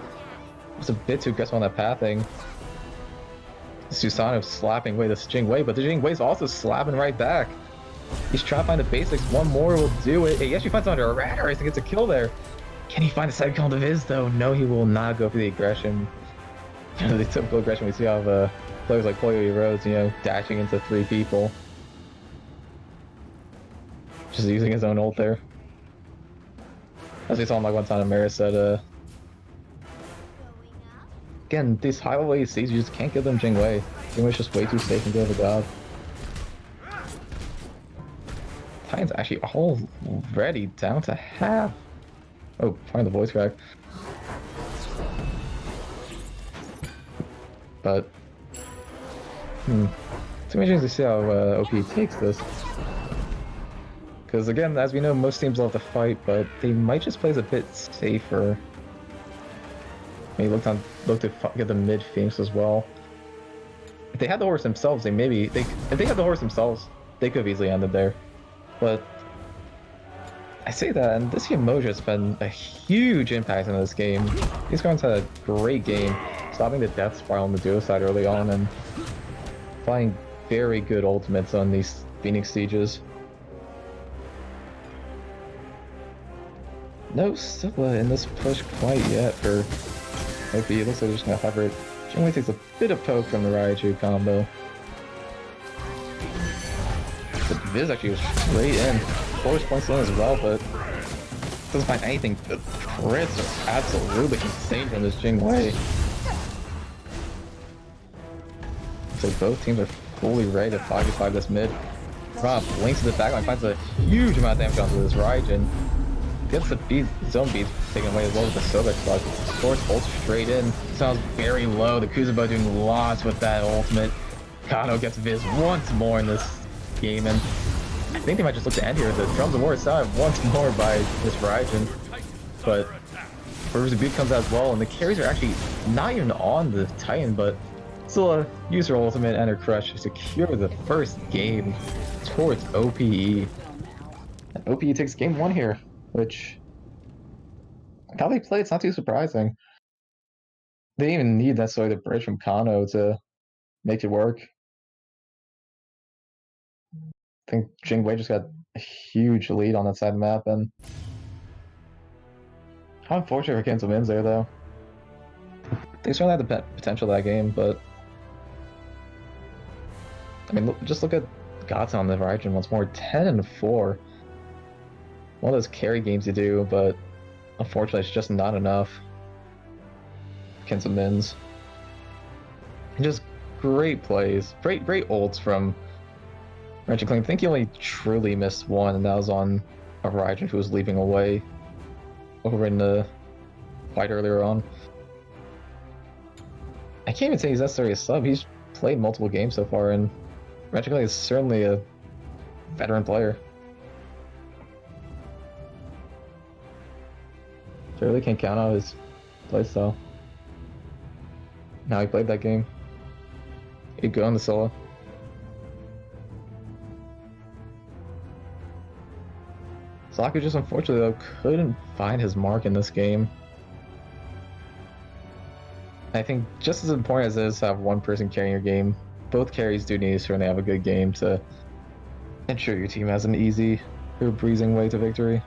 It's a bit too aggressive on that pathing. Susano slapping away this Jing Wei, but the Jing Wei's also slapping right back. He's trying to find the basics. One more will do it. He actually finds under a rat race and gets a kill there. Can he find the second kill into Viz though? No, he will not go for the aggression. You know, the typical aggression we see out of players like Koyo Rose, you know, dashing into 3 people. Just using his own ult there. As we saw him like one time, Maris said, again, these high level ADCs, you just can't give them Jing Wei. Jing Wei's just way too safe and good of a god. Titan's actually already down to half. Oh, find the voice crack. But, it's amazing to see how OP takes this. Because again, as we know, most teams love to fight, but they might just play a bit safer. Maybe look to get the mid Phoenix as well. If they had the horse themselves, if they had the horse themselves, they could have easily ended there. But I say that, and this Emoji has been a huge impact in this game. These guys had a great game, stopping the death spiral on the duo side early on, and flying very good ultimates on these Phoenix sieges. No Scylla in this push quite yet for OP. It looks like they're just gonna hover it. Jing Wei takes a bit of poke from the Raichu combo. But Viz actually was straight in. Force points in as well, but doesn't find anything. The crits are absolutely insane from this Jing Wei. So both teams are fully ready to 5v5 this mid. Rob blinks to the backline, finds a huge amount of damage onto this Raijin. Gets the zone beats taken away as well with the Sobek bug. Force bolts straight in. Sounds very low. The Kuzubo doing lots with that ultimate. Kano gets Viz once more in this game, and I think they might just look to end here. The drums of war is signed once more by this Raijin. But Burber's Beat comes out as well, and the carries are actually not even on the Titan, but still use her ultimate and her crush to secure the first game towards OPE. And OPE takes game 1 here, which, how they play, it's not too surprising. They didn't even need necessarily the bridge from Kano to make it work. I think Jing Wei just got a huge lead on that side of the map, and how unfortunate for Cancel Mins there, though. They certainly had the potential of that game, but I mean, just look at Gata on the Raijin once more. 10-4. One of those carry games you do, but unfortunately it's just not enough. Cancel Mins. And just great plays. Great ults from Wrench and Clink. I think he only truly missed one, and that was on a Raijin who was leaving away over in the fight earlier on. I can't even say he's necessarily a sub. He's played multiple games so far, and Wrench and Clink is certainly a veteran player. So I really can't count out his playstyle. Now he played that game. He'd go on the solo. Saku just unfortunately though couldn't find his mark in this game. I think just as important as it is to have one person carrying your game, both carries do need to certainly have a good game to ensure your team has an easy or breezing way to victory.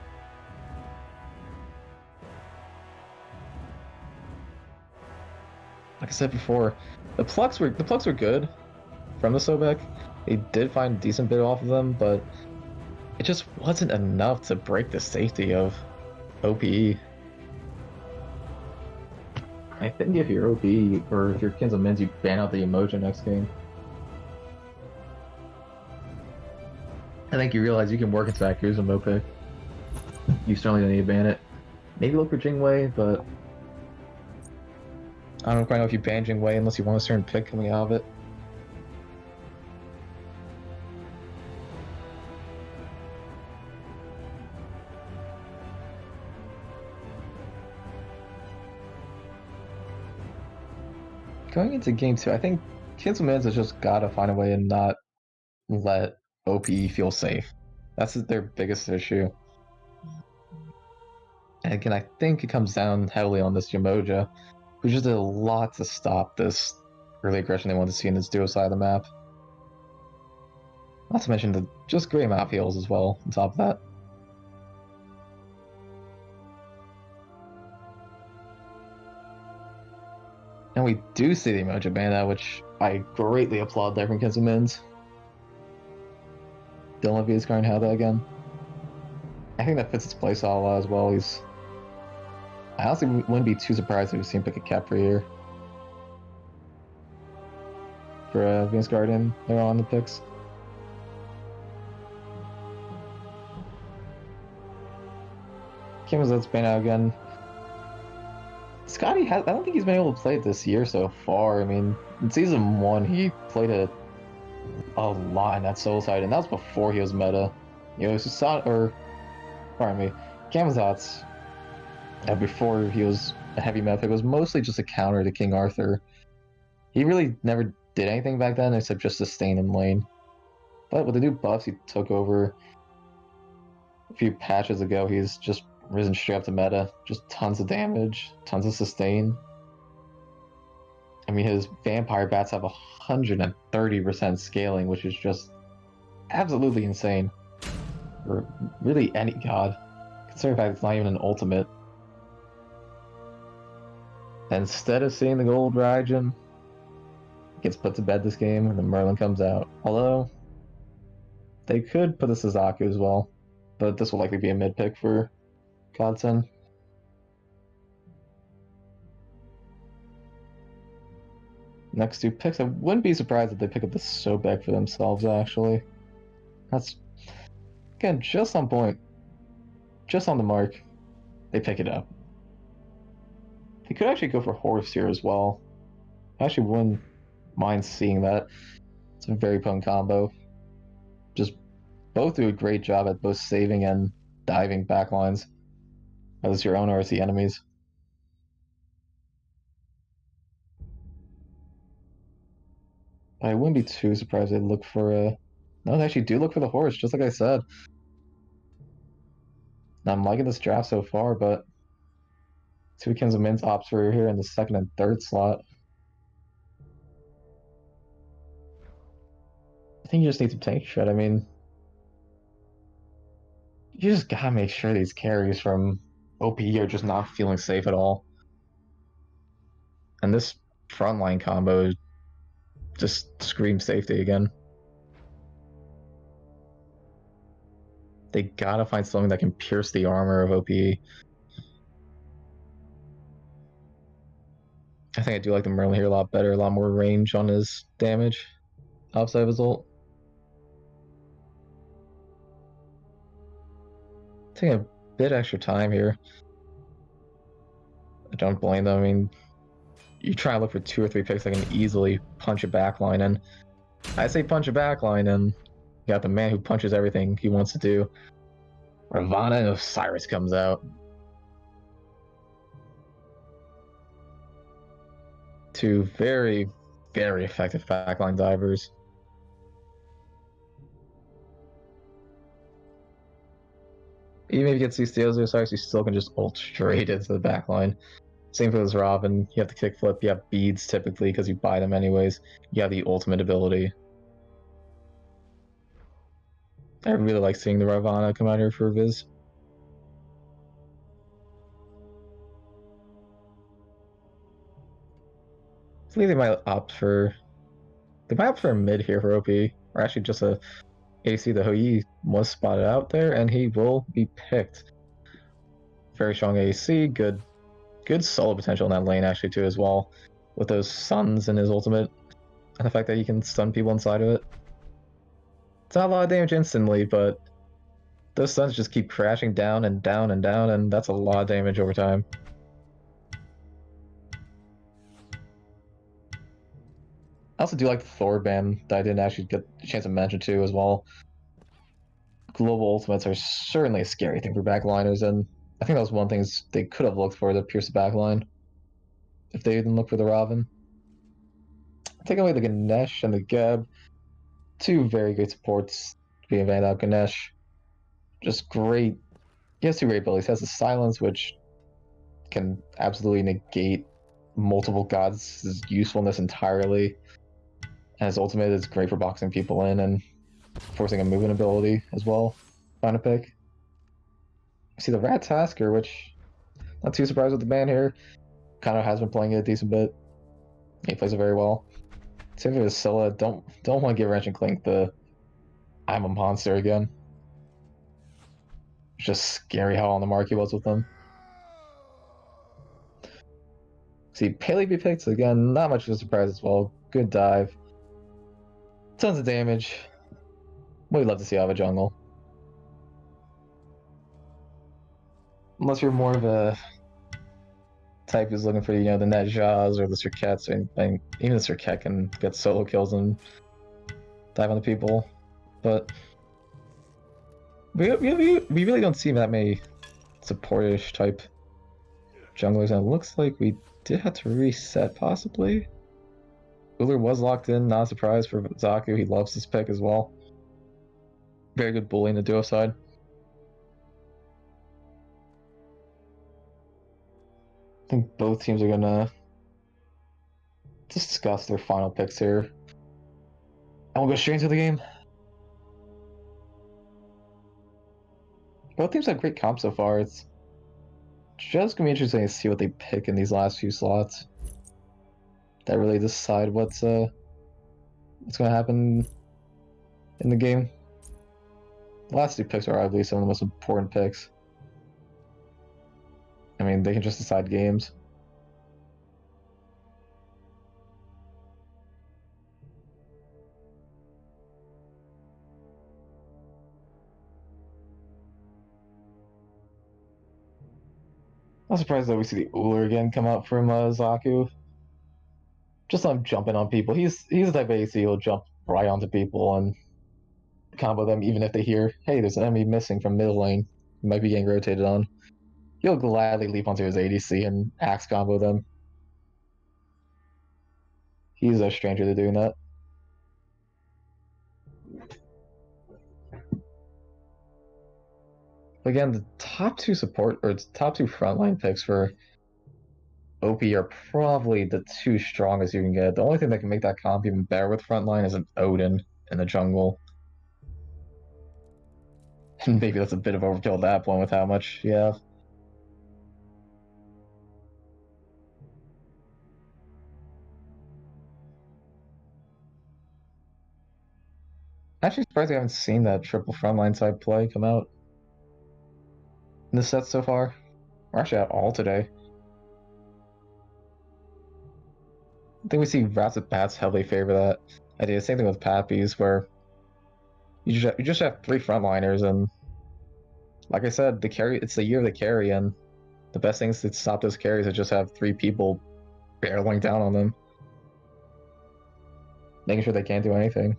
Like I said before, the plucks were good from the Sobek. They did find a decent bit off of them, but it just wasn't enough to break the safety of OPE. I think if you're OP or if you're Kins of Mins, you ban out the emoji next game. I think you realize you can work into that Kuzumo pick. You certainly don't need to ban it. Maybe look for Jingwei, but I don't quite know if you ban Jingwei unless you want a certain pick coming out of it. Going into game 2, I think Kins of Mins has just got to find a way and not let OPE feel safe. That's their biggest issue. And again, I think it comes down heavily on this Yamoja, who just did a lot to stop this early aggression they want to see in this duo side of the map. Not to mention the just great map heals as well, on top of that. And we do see the emoji ban out, which I greatly applaud there from Kins of Mins. Don't know if he's going to have that again. I think that fits its playstyle a lot as well. I honestly wouldn't be too surprised if we see him pick a Capri here. For Venus Guardian, they're on the picks. Kim's ban out again. Scotty I don't think he's been able to play it this year so far. I mean, in Season 1, he played it a lot in that solo side, and that was before he was meta. You know, pardon me, Camazot's before he was a heavy meta pick was mostly just a counter to King Arthur. He really never did anything back then except just sustain in lane. But with the new buffs he took over a few patches ago, he's just risen straight up to meta. Just tons of damage, tons of sustain. I mean, his vampire bats have 130% scaling, which is just absolutely insane. For really any god. Considering the fact it's not even an ultimate. And instead of seeing the gold Raijin, gets put to bed this game, and then Merlin comes out. Although, they could put the Suzaku as well, but this will likely be a mid pick for Godson. Next two picks, I wouldn't be surprised if they pick up the Sobek for themselves, actually. That's, again, just on point. Just on the mark. They pick it up. They could actually go for Horse here as well. I actually wouldn't mind seeing that. It's a very potent combo. Just both do a great job at both saving and diving backlines, whether it's your own or it's the enemies. I wouldn't be too surprised they look for a... No, they actually do look for the horse, just like I said. I'm liking this draft so far, but two Kins of Mins opts for here in the second and third slot. I think you just need to tank shit. I mean, you just gotta make sure these carries from OPE are just not feeling safe at all. And this frontline combo just screams safety again. They gotta find something that can pierce the armor of OPE. I think I do like the Merlin here a lot better, a lot more range on his damage outside of his ult. Taking a bit extra time here. I don't blame them. I mean, you try to look for 2 or 3 picks that can easily punch a backline, and I say punch a backline, and you got the man who punches everything he wants to do. Ravana and Osiris comes out. 2 very, very effective backline divers. Even if you get CCOs or Osiris, you still can just ult straight into the backline. Same for this Robin. You have the kickflip. You have beads typically because you buy them anyways. You have the ultimate ability. I really like seeing the Ravana come out here for Viz. I think they might opt for a mid here for OP, or actually just a AC. The Hoi was spotted out there, and he will be picked. Very strong AC, good solo potential in that lane actually too as well, with those stuns in his ultimate, and the fact that he can stun people inside of it. It's not a lot of damage instantly, but those stuns just keep crashing down and down and down, and that's a lot of damage over time. I also do like the Thor ban that I didn't actually get a chance to mention too as well. Global ultimates are certainly a scary thing for backliners, and I think that was one thing they could have looked for to pierce the backline if they didn't look for the Robin. Take away the Ganesh and the Geb, two very great supports being banned out. Ganesh, just great. He has two great abilities. He has the Silence, which can absolutely negate multiple gods' usefulness entirely. And his ultimate is great for boxing people in and forcing a movement ability as well. Find a pick. See the Rat Tasker, which not too surprised with the ban here. Kind of has been playing it a decent bit. He plays it very well. Same with Scylla. Don't want to give Wrench and Clink the I'm a monster again. It's just scary how on the mark he was with them. See, Paley be picked again. Not much of a surprise as well. Good dive. Tons of damage. We'd love to see out of a jungle. Unless you're more of a type who's looking for, the Net Jaws or the Cirquettes, and even the Cirquette can get solo kills and dive on the people. But we really don't see that many supportish type junglers, and it looks like we did have to reset possibly. Uller was locked in, not a surprise for Zaku. He loves this pick as well. Very good bullying the duo side. I think both teams are gonna discuss their final picks here. And we'll go straight into the game. Both teams have great comp so far. It's just gonna be interesting to see what they pick in these last few slots. That really decide what's gonna happen in the game. The last two picks are arguably some of the most important picks. I mean, they can just decide games. I'm surprised that we see the Uller again come out from Zaku. Just on jumping on people. He's the type of AC who'll jump right onto people and combo them even if they hear, hey, there's an enemy missing from middle lane. He might be getting rotated on. He'll gladly leap onto his ADC and axe combo them. He's a stranger to doing that. Again, the top two frontline picks for OP are probably the two strongest you can get. The only thing that can make that comp even better with frontline is an Odin in the jungle. And maybe that's a bit of overkill at that point with how much you have. Actually surprised I haven't seen that triple frontline side play come out in the set so far. We're actually at all today. I think we see Rats at Bats heavily favor that idea. Same thing with Pappies, where you just have three frontliners, and like I said, it's the year of the carry, and the best things to stop those carries is just have three people barreling down on them, making sure they can't do anything.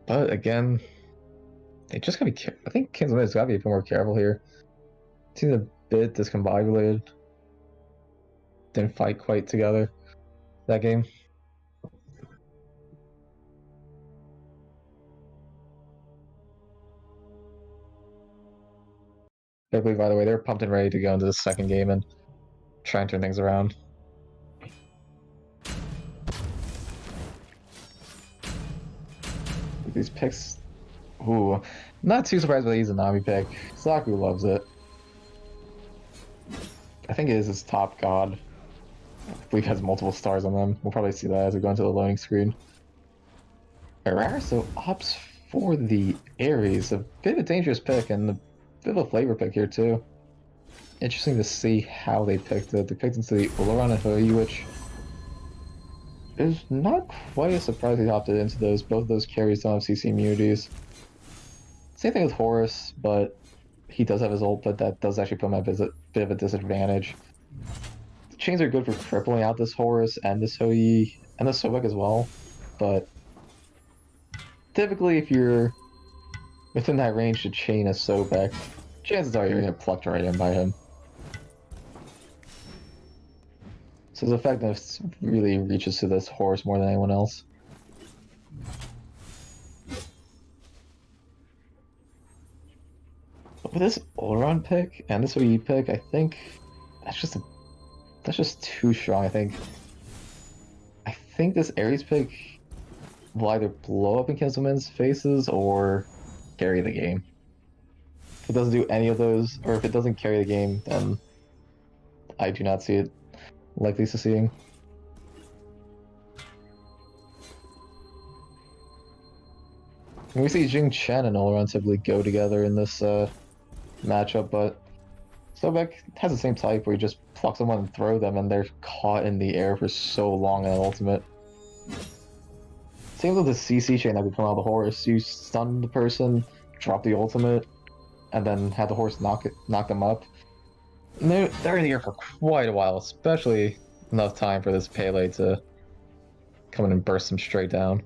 But again, they just gotta be. I think Kinsman's gotta be a bit more careful here. It seems a bit discombobulated. Didn't fight quite together that game. I believe, by the way, they're pumped and ready to go into the second game and try and turn things around. These picks, ooh, not too surprised by the Izanami pick. Saku loves it. I think it is his top god. I believe it has multiple stars on them. We'll probably see that as we go into the loading screen. Araso opts for the Ares, a bit of a dangerous pick and a bit of a flavor pick here too. Interesting to see how they picked it. They picked into the Olaran and Hoi, which is not quite a surprise they opted into those. Both of those carries don't have CC immunities. Same thing with Horus, but he does have his ult, but that does actually put him at a bit of a disadvantage. The chains are good for crippling out this Horus and this Hoi and the Sobek as well, but typically if you're within that range to chain a Sobek, chances are you're going to get plucked right in by him. So his effectiveness really reaches to this Horus more than anyone else. But with this Olaron pick and this OE pick, I think that's just too strong. I think this Ares pick will either blow up in Kinselman's faces or carry the game. If it doesn't do any of those, or if it doesn't carry the game, then I do not see it likely succeeding. And we see Jing Chen and Olaron typically go together in this matchup, but Sobek has the same type where you just pluck someone and throw them and they're caught in the air for so long in an ultimate. Same with the CC chain that would come out of the Horus. You stun the person, drop the ultimate, and then have the Horus knock them up. And they're in the air for quite a while, especially enough time for this Pele to come in and burst them straight down.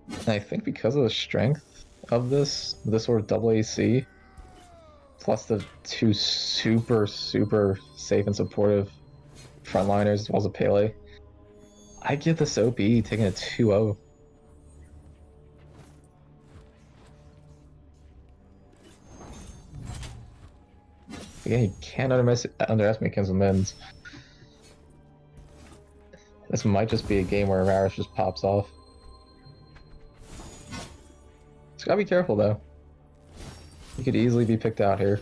And I think because of the strength of this sort of double AC, plus the two super safe and supportive frontliners as well as a Pele, I give this OP taking a 2-0. Again, you can't underestimate Mittens. This might just be a game where Varus just pops off. Just gotta be careful though. He could easily be picked out here.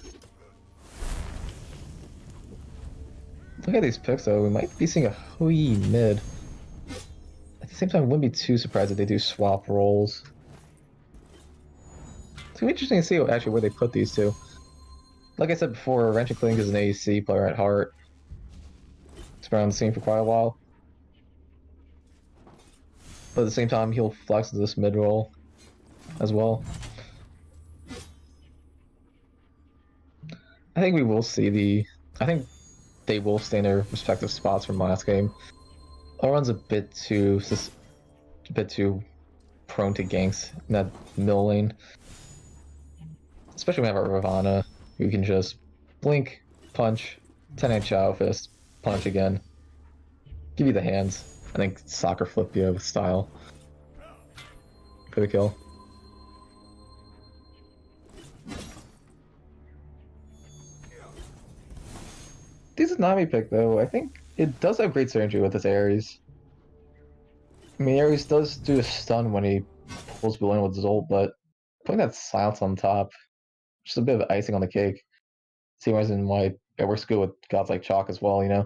Look at these picks though, we might be seeing a Hui mid. At the same time, I wouldn't be too surprised if they do swap roles. It's gonna be interesting to see where they put these two. Like I said before, Wrench and Clink is an AEC player at heart. He's been on the scene for quite a while. But at the same time, he'll flex into this mid role as well. I think we will see I think they will stay in their respective spots from last game. Elrond's a bit too prone to ganks in that middle lane. Especially when we have our Ravana, who can just blink, punch, 10-8 Chow Fist, punch again, give you the hands, and then soccer flip you with style for the kill. Decent Nami pick though. I think it does have great synergy with this Ares. I mean, Ares does do a stun when he pulls below with his ult, but putting that silence on top, just a bit of icing on the cake. Same reason why it works good with gods like Chalk as well, you know?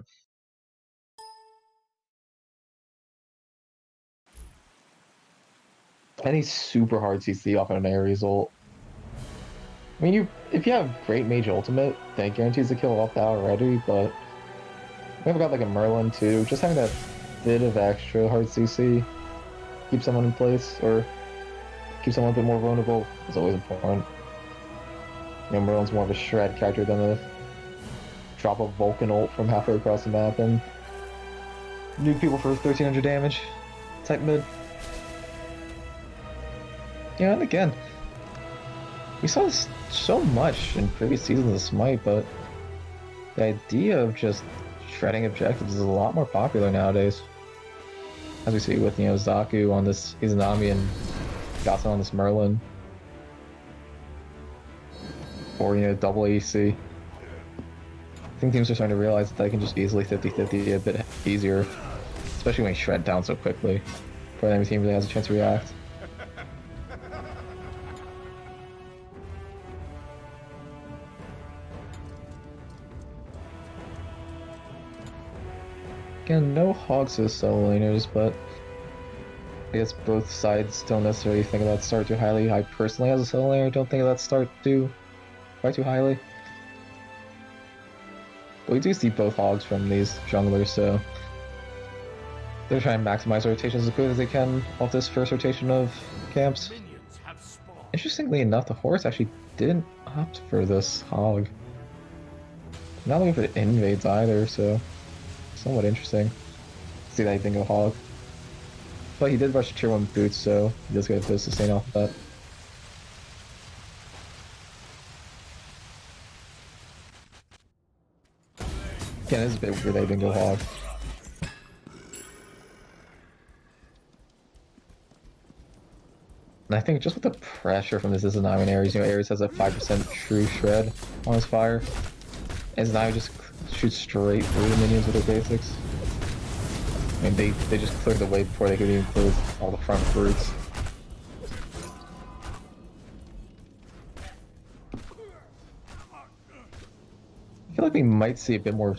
And he's super hard CC off an Ares ult. I mean, if you have great mage ultimate, then it guarantees the kill off that already, but we have got like a Merlin too. Just having that bit of extra hard CC, keep someone in place, or keep someone a bit more vulnerable is always important. You know, Merlin's more of a shred character than a drop a Vulcan ult from halfway across the map and nuke people for 1300 damage type mid. Yeah, and again, we saw this so much in previous seasons of Smite, but the idea of just shredding objectives is a lot more popular nowadays. As we see with, you know, Zaku on this Izanami and Gasa on this Merlin. or, you know, double AC. I think teams are starting to realize that they can just easily 50-50 a bit easier, especially when you shred down so quickly, before the enemy team really has a chance to react. Again, no hogs as solo laners, but I guess both sides don't necessarily think of that start too highly. I personally, as a solo laner, don't think of that start quite too highly. But we do see both hogs from these junglers, so they're trying to maximize rotations as quick as they can off this first rotation of camps. Minions have spawned. Interestingly enough, the horse actually didn't opt for this hog. Not looking for the invades either, so somewhat interesting. See that he didn't go hog. But he did rush tier 1 boots, so he does get a bit of sustain off of that. Again, this is a bit weird that he didn't go hog. And I think just with the pressure from this Izanami and Ares, you know, Ares has a 5% true shred on his fire. And Izanami just shoots straight through the minions with their basics. I mean, they just cleared the way before they could even clear all the front brutes. I feel like we might see a bit more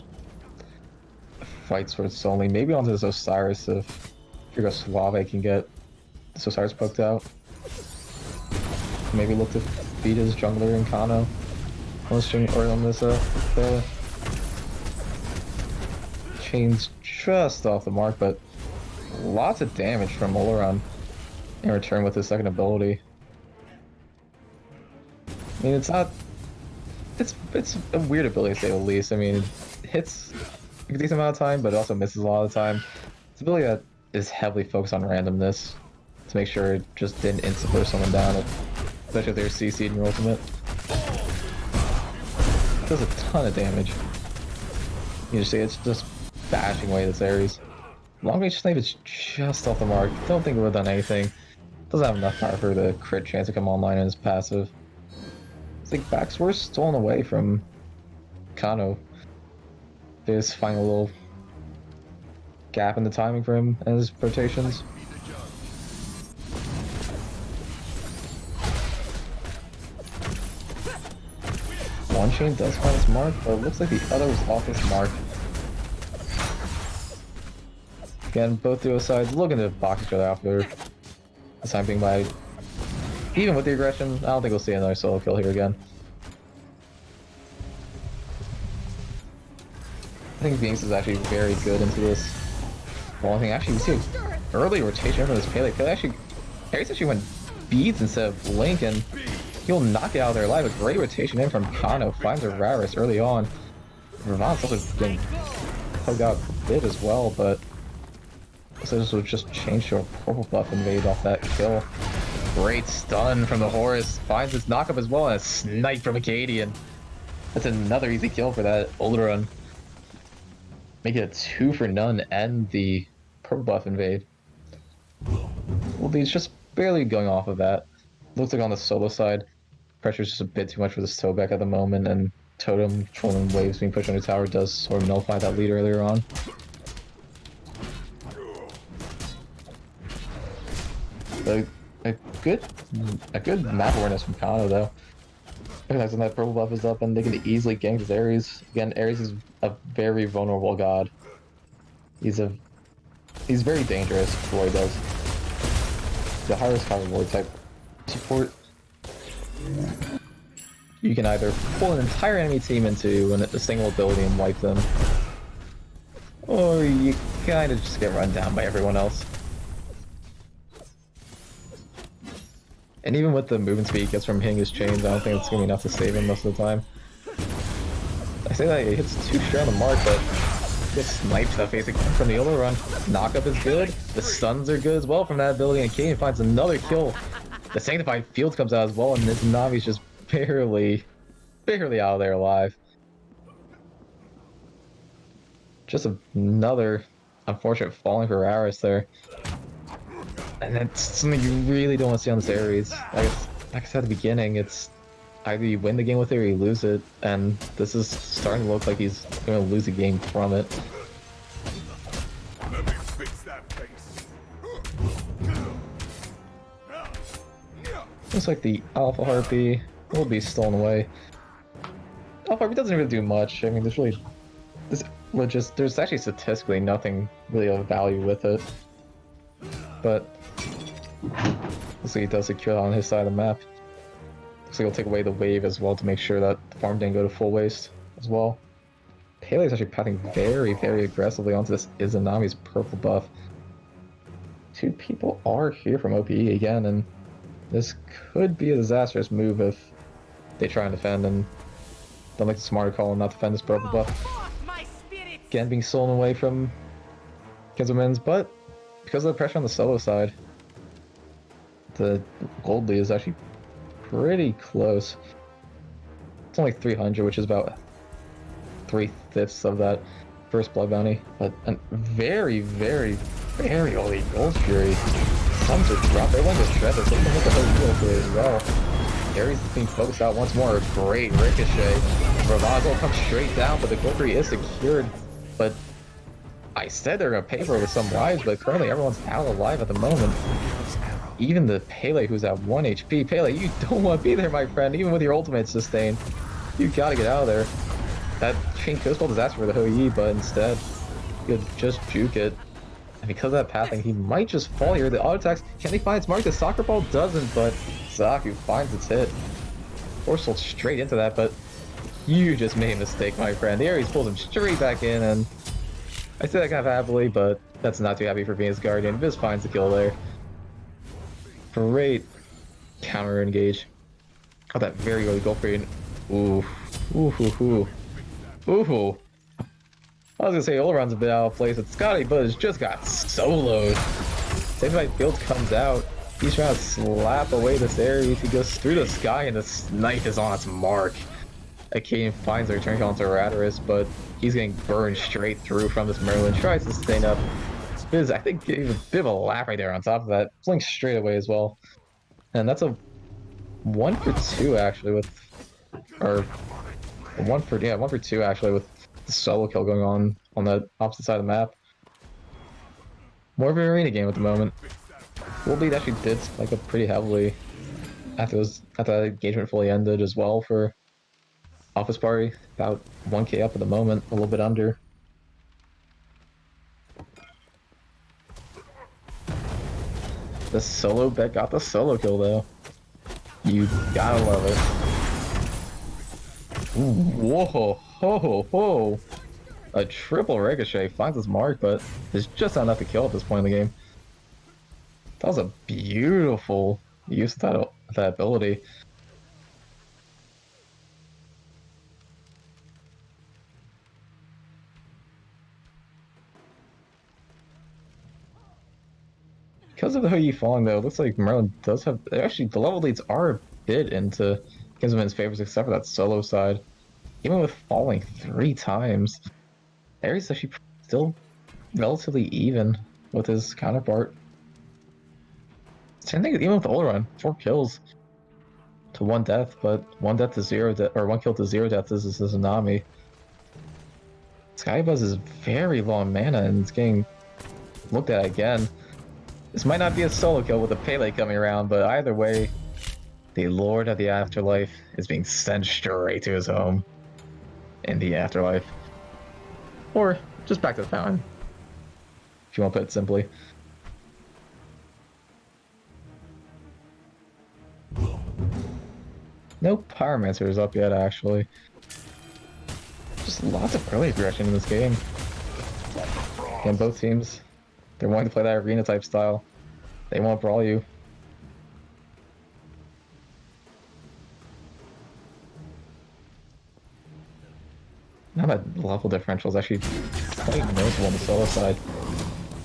fights towards Solely. Maybe onto this Osiris if Hugo Suave can get this Osiris poked out. Maybe look to beat his jungler in Kano on this failure. Chain's just off the mark, but lots of damage from Oleron in return with his second ability. I mean, it's not... It's a weird ability to say the least. I mean, it hits a decent amount of time, but it also misses a lot of the time. It's an ability that is heavily focused on randomness to make sure it just didn't insta-burst someone down, especially if they're CC'd in your ultimate. It does a ton of damage. You just see it's just bashing away this Ares. Long range snipe is just off the mark. Don't think it would have done anything. Doesn't have enough power for the crit chance to come online in his passive. It's like Backsword's stolen away from Kano. They just find a little gap in the timing for him and his rotations. One chain does find its mark, but it looks like the other was off its mark. Again, both duo sides looking to box each other after the time being by. Even with the aggression, I don't think we'll see another solo kill here again. I think Venus is actually very good into this ball thing. Actually, we see an early rotation from this Pele. Ares actually went beads instead of Link, and he'll knock it out of their life. A great rotation in from Kano, finds a Raris early on. Ravant's also getting hugged out a bit as well, but so this will just change to a purple buff invade off that kill. Great stun from the Horus, finds his knockup as well, and a snipe from Acadian. That's another easy kill for that Oleron. Make it a 2 for none and the purple buff invade. Well, he's just barely going off of that. Looks like on the solo side, pressure's just a bit too much for this Tobek at the moment, and Totem trolling waves being pushed on the tower does sort of nullify that lead earlier on. But a good map awareness from Kano though. Recognizing that purple buff is up and they can easily gank his Ares. Again, Ares is a very vulnerable god. He's very dangerous for what he does. The hardest carnivore type support. You can either pull an entire enemy team into a single ability and wipe them, or you kind of just get run down by everyone else. And even with the movement speed he gets from hitting his chains, I don't think it's going to be enough to save him most of the time. I say that he hits 2 straight on the mark, but gets sniped that basic from the Oleron. Knockup is good, the stuns are good as well from that ability, and Kaden finds another kill. The Sanctified Fields comes out as well, and this Navi's just barely out of there alive. Just another unfortunate falling for Raris there. And that's something you really don't want to see on this Ares. Like I said at the beginning, it's either you win the game with it or you lose it, and this is starting to look like he's going to lose a game from it. Let me fix that face. Looks like the Alpha Harpy will be stolen away. Alpha Harpy doesn't really do much. I mean, there's actually statistically nothing really of value with it. But looks like he does secure on his side of the map. Looks like he'll take away the wave as well to make sure that the farm didn't go to full waste as well. Pele is actually pathing very, very aggressively onto this Izanami's purple buff. Two people are here from OPE again, and this could be a disastrous move if they try and defend, and don't make the smarter call and not defend this purple buff. Again, being stolen away from Mittens, but because of the pressure on the solo side, the gold lead is actually pretty close. It's only 300, which is about 3/5 of that first blood bounty, but a very, very, very early gold fury. Comes to drop, everyone just shred this. Look at the whole gold fury as well. Ares is being focused out once more. A great ricochet. Ravazzo comes straight down, but the gold fury is secured. But I said they're gonna pay for it with some lives, but currently everyone's out alive at the moment. Even the Pele, who's at 1 HP. Pele, you don't want to be there, my friend. Even with your ultimate sustained, you gotta get out of there. That chain could spell disaster for the Hou-Yi, but instead, you could just juke it. And because of that pathing, he might just fall here. The auto attacks, can they find its mark? The soccer ball doesn't, but Zaku finds its hit. Forceful straight into that, but you just made a mistake, my friend. The Ares pulls him straight back in, and I say that kind of happily, but that's not too happy for Venus Guardian. Viz finds the kill there. Great counter engage. Oh, that very early goal for you. Ooh. Ooh, ooh, ooh. Ooh. I was gonna say Oleron's a bit out of place with Scotty, but it's just got soloed. Same by Fields comes out. He's trying to slap away this Ares. He goes through the sky, and the snipe is on its mark. Acadian finds the return call into Ratterus, but he's getting burned straight through from this Merlin. Tries to sustain up. Viz, I think, gave a bit of a laugh right there on top of that. Flinks straight away as well. And that's a 1 for 2 actually with, or 1 for 2 actually with the solo kill going on the opposite side of the map. More of an arena game at the moment. World Lead actually did spike up pretty heavily after that engagement fully ended as well for Office Party. About 1k up at the moment, a little bit under. The solo bet got the solo kill though. You gotta love it. Ooh, whoa, ho, ho, ho. A triple ricochet finds its mark, but there's just not enough to kill at this point in the game. That was a beautiful use of that ability. Because of the Hou-Yi falling though, it looks like Merlin does have, actually the level leads are a bit into Kinsman's favors except for that solo side. Even with falling 3 times, Ares is actually still relatively even with his counterpart. Same thing even with Oleron, 4 kills to 1 death, but 1 death to 0 death, or 1 kill to 0 death is a tsunami. Skybuzz is very low on mana and it's getting looked at again. This might not be a solo kill with a Pele coming around, but either way, the Lord of the Afterlife is being sent straight to his home in the Afterlife. Or just back to the fountain, if you want to put it simply. No Pyromancer is up yet, actually. Just lots of early aggression in this game. And both teams, they're wanting to play that arena type style. They won't brawl you. Now that level differential is actually quite noticeable on the solo side.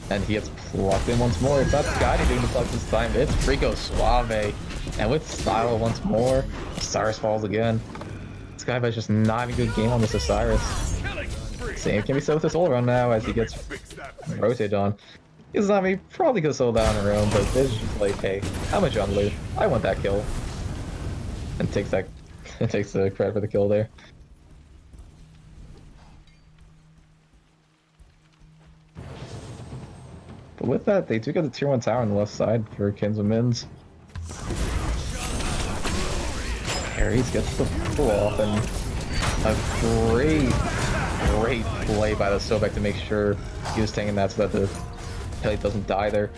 And he gets plucked in once more. It's not Scotty doing the pluck this time, it's Frico Suave. And with style once more, Osiris falls again. Skybo's just not having a good game on this Osiris. Same can be said with this Oleron now as he gets rotated on. Izanami probably could slow down on her own, but this is just like, hey, how much on loot? I want that kill. And takes that It takes the credit for the kill there. But with that, they do get the tier 1 tower on the left side for Kittens and Mittens. Ares gets the pull off, and a great play by the Sobek to make sure he was taking that so that the Pele doesn't die there.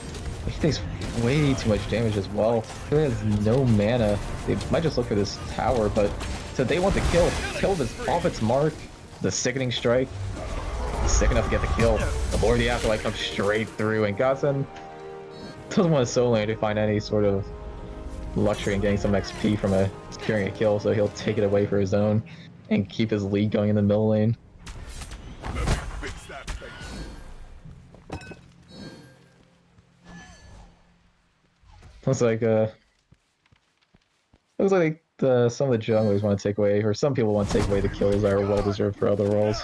He takes way too much damage as well. He has no mana. They might just look for this tower, but so they want the kill. Kill this off its mark. The sickening strike. Sick enough to get the kill. The Lord of the Afterlife comes straight through, and Godson doesn't want to solo lane to find any sort of luxury in getting some XP from securing a kill, so he'll take it away for his own and keep his lead going in the middle lane. Fix that face. Looks like some of the junglers want to take away, or some people want to take away the kills that are well deserved for other roles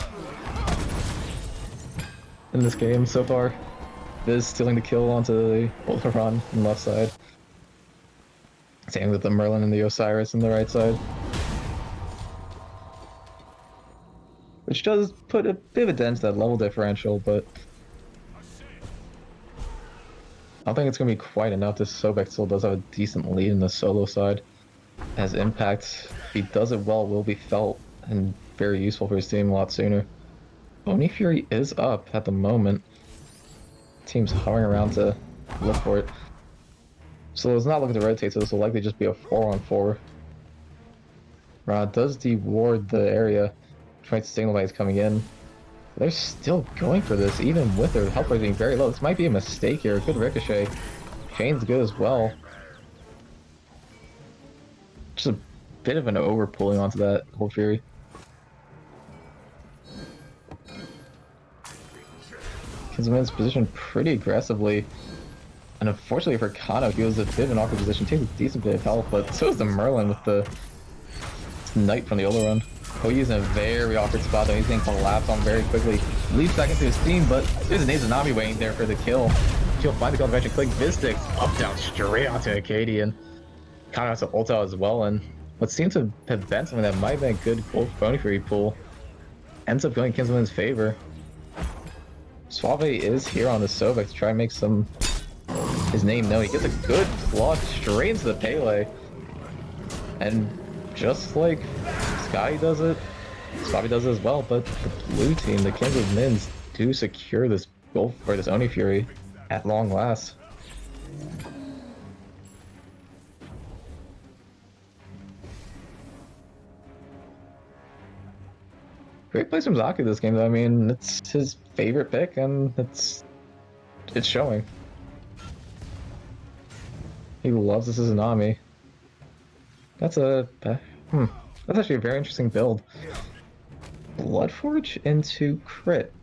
in this game so far. Viz stealing the kill onto the Ultron on the left side. Same with the Merlin and the Osiris on the right side. Which does put a bit of a dent to that level differential, but I don't think it's going to be quite enough. This Sobek still does have a decent lead in the solo side. As impact, if he does it well, will be felt and very useful for his team a lot sooner. Oni Fury is up at the moment. Team's hovering around to look for it. So it's not looking to rotate, so this will likely just be a 4-on-4. Ra does deward the area, trying to signal that he's coming in. They're still going for this, even with their health rate being very low. This might be a mistake here. Good ricochet. Shane's good as well. Just a bit of an over-pulling onto that whole Fury. Kizman's positioned pretty aggressively. And unfortunately for Kano, he was a bit of an awkward position. Takes a decent bit of health, but so is the Merlin with the Knight from the Oleron. Koyu's in a very awkward spot though. He's getting collapsed on very quickly. Leaps back into his team, but there's an Izanami waiting there for the kill. He'll find the kill eventually. Click Vistix up down straight onto Acadian. Kano has to ult out as well, and what seemed to have been something that might have been a good Bony Fury pool ends up going Kinsman's favor. Suave is here on the Sobek to try and make his name known. He gets a good plot straight into the Pele. And just like Scotty does it, Suave does it as well, but the blue team, the Kings of Mins, do secure this goal for this Oni Fury at long last. Great plays from Zaku this game though. I mean, it's his favorite pick and it's showing. He loves this Izanami. That's actually a very interesting build. Bloodforge into crit.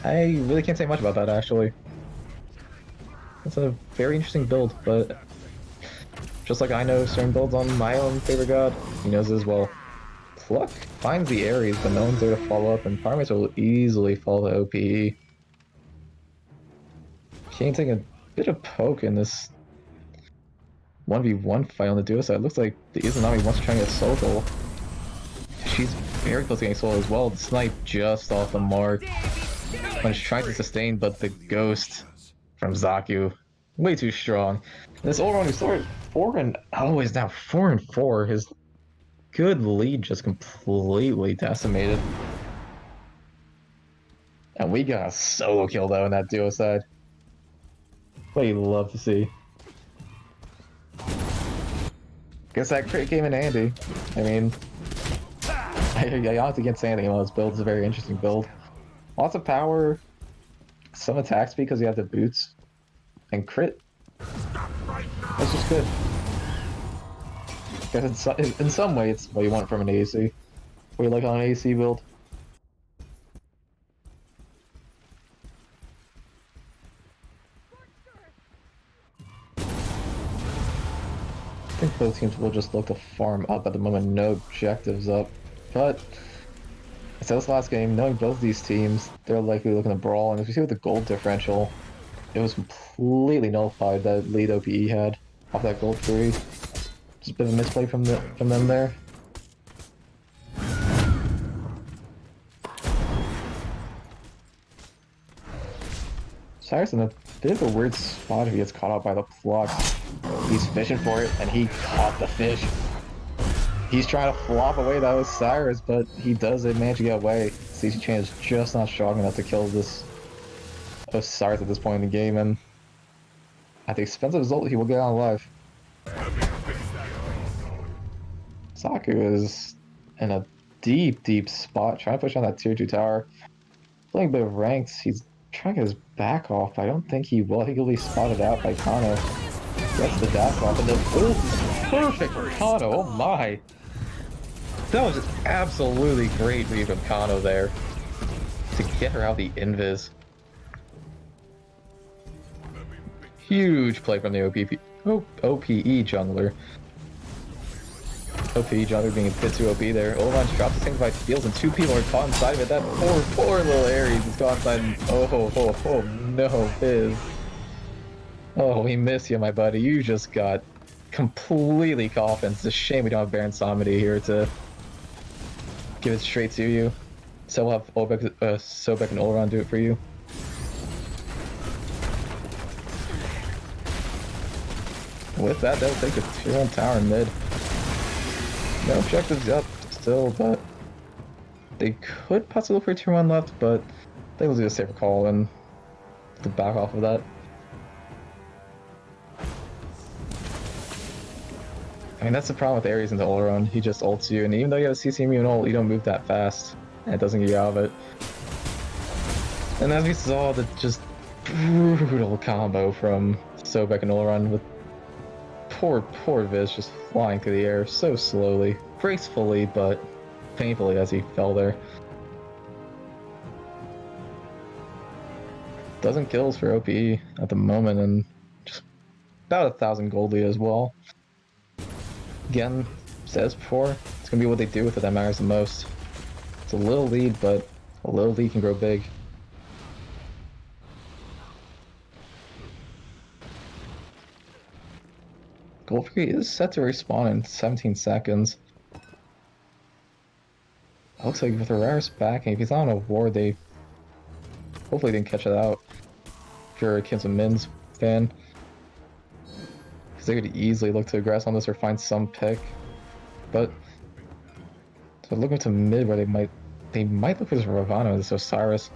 I really can't say much about that actually. That's a very interesting build, but just like I know certain builds on my own favorite god, he knows it as well. Pluck finds the Ares, but no one's there to follow up, and Parmates will easily fall to OPE. Kane taking a bit of poke in this 1v1 fight on the duo side. Looks like the Izanami wants to try and get Soul. She's very close to getting Soul as well. The snipe just off the mark. When she's trying to sustain, but the ghost from Zaku, way too strong. And this Oleron who started 4-0 is now 4-4. His good lead just completely decimated. And we got a solo kill though in that duo side. What you love to see. Guess that crit came in handy. I mean, I honestly can't say anything about this build. It's a very interesting build. Lots of power, some attack speed because you have the boots, and crit. That's just good. Because in some way, it's what you want from an AC. What you like on an AC build. I think both teams will just look to farm up at the moment, no objectives up. But I said this last game, knowing both these teams, they're likely looking to brawl, and as we see with the gold differential, it was completely nullified that lead OPE had off that gold tree. Just a bit of a misplay from them there. Cyrus in a bit of a weird spot if he gets caught out by the pluck. He's fishing for it, and he caught the fish. He's trying to flop away that was Cyrus, but he does manage to get away. CC Chain is just not strong enough to kill this Cyrus at this point in the game, and at the expense of result, he will get out alive. Zaku is in a deep spot, trying to push on that tier 2 tower. Playing a bit of ranks, he's trying to get his back off, but I don't think he will. I think he'll be spotted out by Kano. Gets the dash off, and the ult is perfect for Kano, oh my! That was just absolutely great read from Kano there to get her out the invis. Huge play from the OPE jungler. OPE jungler being a bit too OP there. Olvan's dropped the single by fields and two people are caught inside of it. That poor little Ares is caught inside and oh no, Biz. Oh, we miss you, my buddy. You just got completely coffin. It's a shame we don't have Baron Samedi here to give it straight to you. So we'll have Sobek and Olran do it for you. With that, they'll take a tier 1 tower in mid. No objectives up still, but they could possibly look for tier 1 left, but they will do a safer call and to back off of that. I mean, that's the problem with Ares into Oleron. He just ults you, and even though you have a CC immune ult, you don't move that fast, and it doesn't get you out of it. And as we saw, the just brutal combo from Sobek and Oleron with poor Viz just flying through the air so slowly, gracefully, but painfully as he fell there. Dozen kills for OPE at the moment, and just about 1,000 gold lead as well. Again, says before, it's gonna be what they do with it that matters the most. It's a little lead, but a little lead can grow big. Gold Fury is set to respawn in 17 seconds. It looks like with Araris back, and if he's not on a ward, they hopefully didn't catch it out. If you're a Kittens and Mittens fan, because they could easily look to aggress on this or find some pick. But so looking to mid where they might look for this Ravana, this Osiris.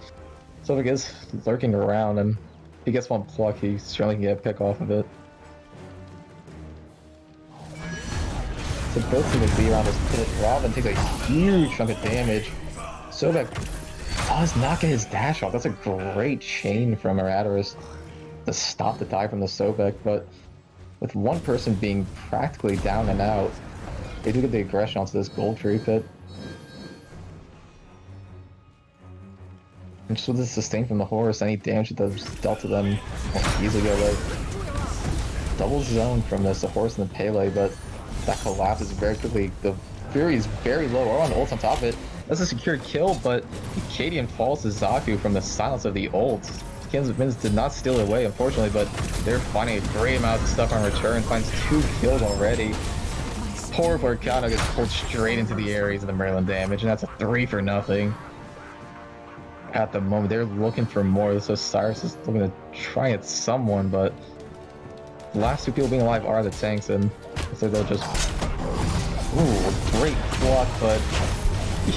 So if it is lurking around, and if he gets one pluck, he certainly can get a pick off of it. So both seem to be around this pit. Robin takes a huge chunk of damage. Sobek does not get his dash off. That's a great chain from Araris to stop the dive from the Sobek, but with one person being practically down and out, they do get the aggression onto this gold tree pit. And just with the sustain from the horse, any damage that does dealt to them will easily go away. Double zone from this, the horse and the Pele, but that collapses very quickly. The Fury is very low. Oron ults on top of it. That's a secure kill, but Cadian falls to Zaku from the silence of the ult. Kittens and Mittens did not steal it away, unfortunately, but they're finding a great amount of stuff on return. Finds 2 kills already. Poor Kano gets pulled straight into the Ares of the Merlin damage, and that's a 3 for nothing. At the moment, they're looking for more. So Cyrus is looking to try at someone, but the last 2 people being alive are the tanks, and so they'll just... Ooh, great block, but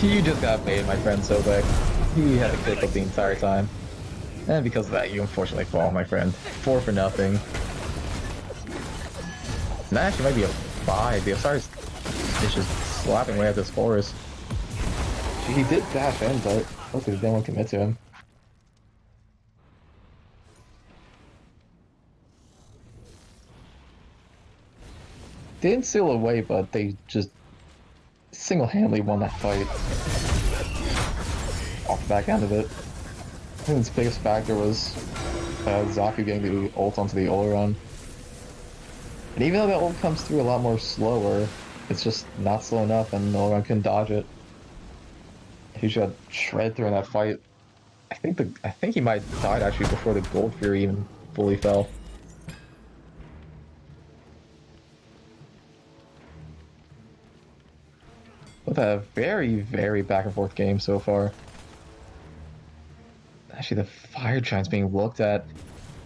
you just got baited, my friend Sobek. He had a kick up the entire time. And because of that, you unfortunately fall, my friend. 4 for nothing. And that actually might be a 5. The Osiris is just slapping away at this forest. He did dash in, but hopefully they won't commit to him. They didn't steal away, but they just single-handedly won that fight. Off the back end of it. I think its biggest factor was Zaku getting the ult onto the Oleron. And even though that ult comes through a lot more slower, it's just not slow enough and Oleron couldn't dodge it. He just got shredded through in that fight. I think he might have died actually before the Gold Fury even fully fell. With a very, very back and forth game so far. Actually, the Fire Giant's being looked at.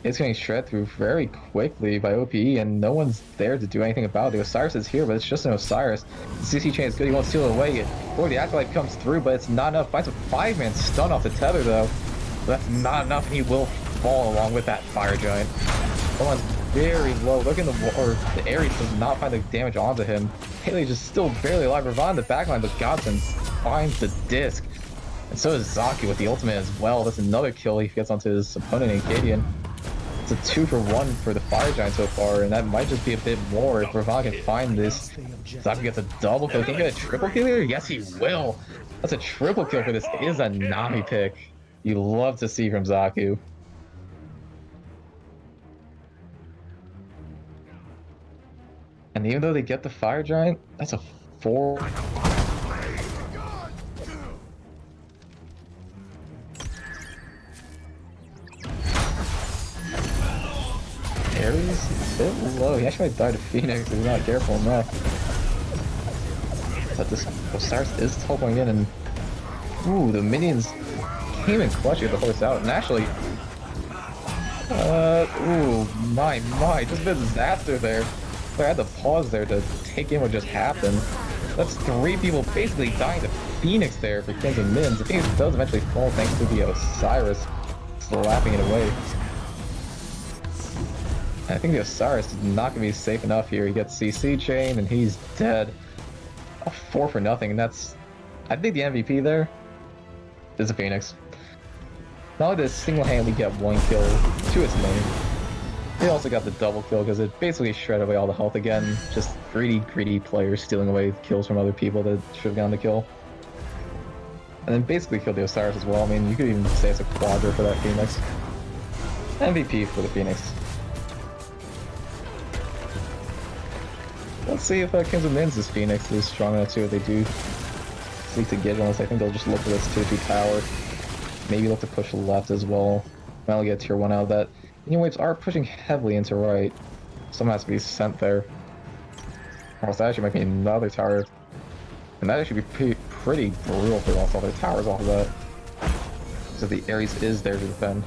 It's getting shred through very quickly by OPE, and no one's there to do anything about it. The Osiris is here, but it's just an Osiris. The CC chain is good, he won't steal it away. Or the Afterlife comes through, but it's not enough. Finds a 5-man stun off the tether, though. But that's not enough, and he will fall along with that Fire Giant. Someone's very low. Look in the Ares does not find the damage onto him. Haley's just still barely alive. Ravon in the backline, but Godson finds the disc. And so is Zaki with the ultimate as well. That's another kill he gets onto his opponent in Cadian. It's a 2-for-1 for the Fire Giant so far, and that might just be a bit more if Ravon can find this. Zaki gets a double kill. Can he get a triple kill here? Yes, he will. That's a triple kill for this. It is a Nami pick. You love to see from Zaku. And even though they get the Fire Giant, that's a 4. Ares a bit low. He actually might die to Phoenix if he's not careful enough. But this Osiris is teleporting in, and ooh, the minions came in clutch to get the horse out. And actually, ooh, my, just a disaster there. So I had to pause there to take in what just happened. That's 3 people basically dying to Phoenix there for Kings and Mittens. The Phoenix does eventually fall thanks to the Osiris slapping it away. I think the Osiris is not going to be safe enough here. He gets CC chain and he's dead. A 4-for-0, and that's... I think the MVP there is a Phoenix. Not only does single-handedly get 1 kill to its name, they also got the double kill because it basically shredded away all the health again. Just greedy players stealing away kills from other people that should have gotten the kill. And then basically killed the Osiris as well. I mean, you could even say it's a quadra for that Phoenix. MVP for the Phoenix. Let's see if Kings of Mittens' Phoenix is strong enough too. If they do seek to get unless I think they'll just look for this tier 2 tower. Maybe look to push left as well. Might get tier 1 out of that. Minion waves are pushing heavily into right. Someone has to be sent there. Or else that actually might be another tower. And that actually be pretty brutal if they lost all their towers off of that. So the Ares is there to defend.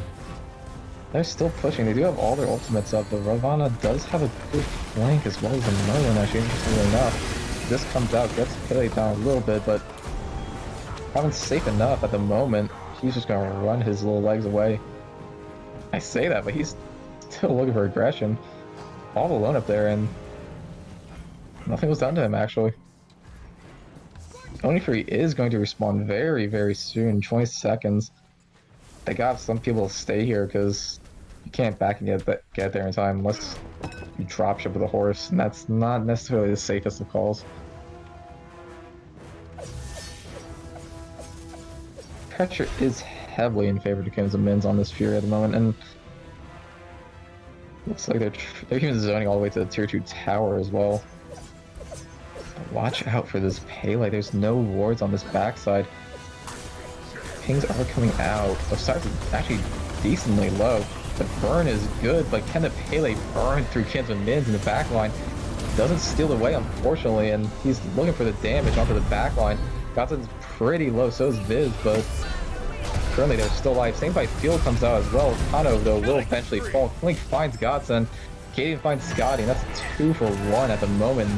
They're still pushing. They do have all their ultimates up, but Ravana does have a good flank as well as a Merlin, actually, interestingly enough. This comes out, gets Pele down a little bit, but Ravan's safe enough at the moment. He's just going to run his little legs away. I say that, but he's still looking for aggression. All alone up there, and nothing was done to him, actually. Only Free is going to respawn very soon, 20 seconds. They got some people to stay here because you can't back and get there in time unless you drop ship with a horse, and that's not necessarily the safest of calls. Pressure is heavily in favor of Kings and Mittens on this Fury at the moment, and looks like they're even zoning all the way to the tier 2 tower as well. But watch out for this Pele. There's no wards on this backside. Pings are coming out. Osiris is actually decently low. The burn is good, but can the Pele burn through Kings and Mittens in the backline? Doesn't steal away, unfortunately, and he's looking for the damage onto the backline. Godson's pretty low, so is Viz, but currently they're still alive. Same by Field comes out as well. Kano, though, will eventually fall. Link finds Godson. Katie finds Scotty, and that's 2-for-1 at the moment.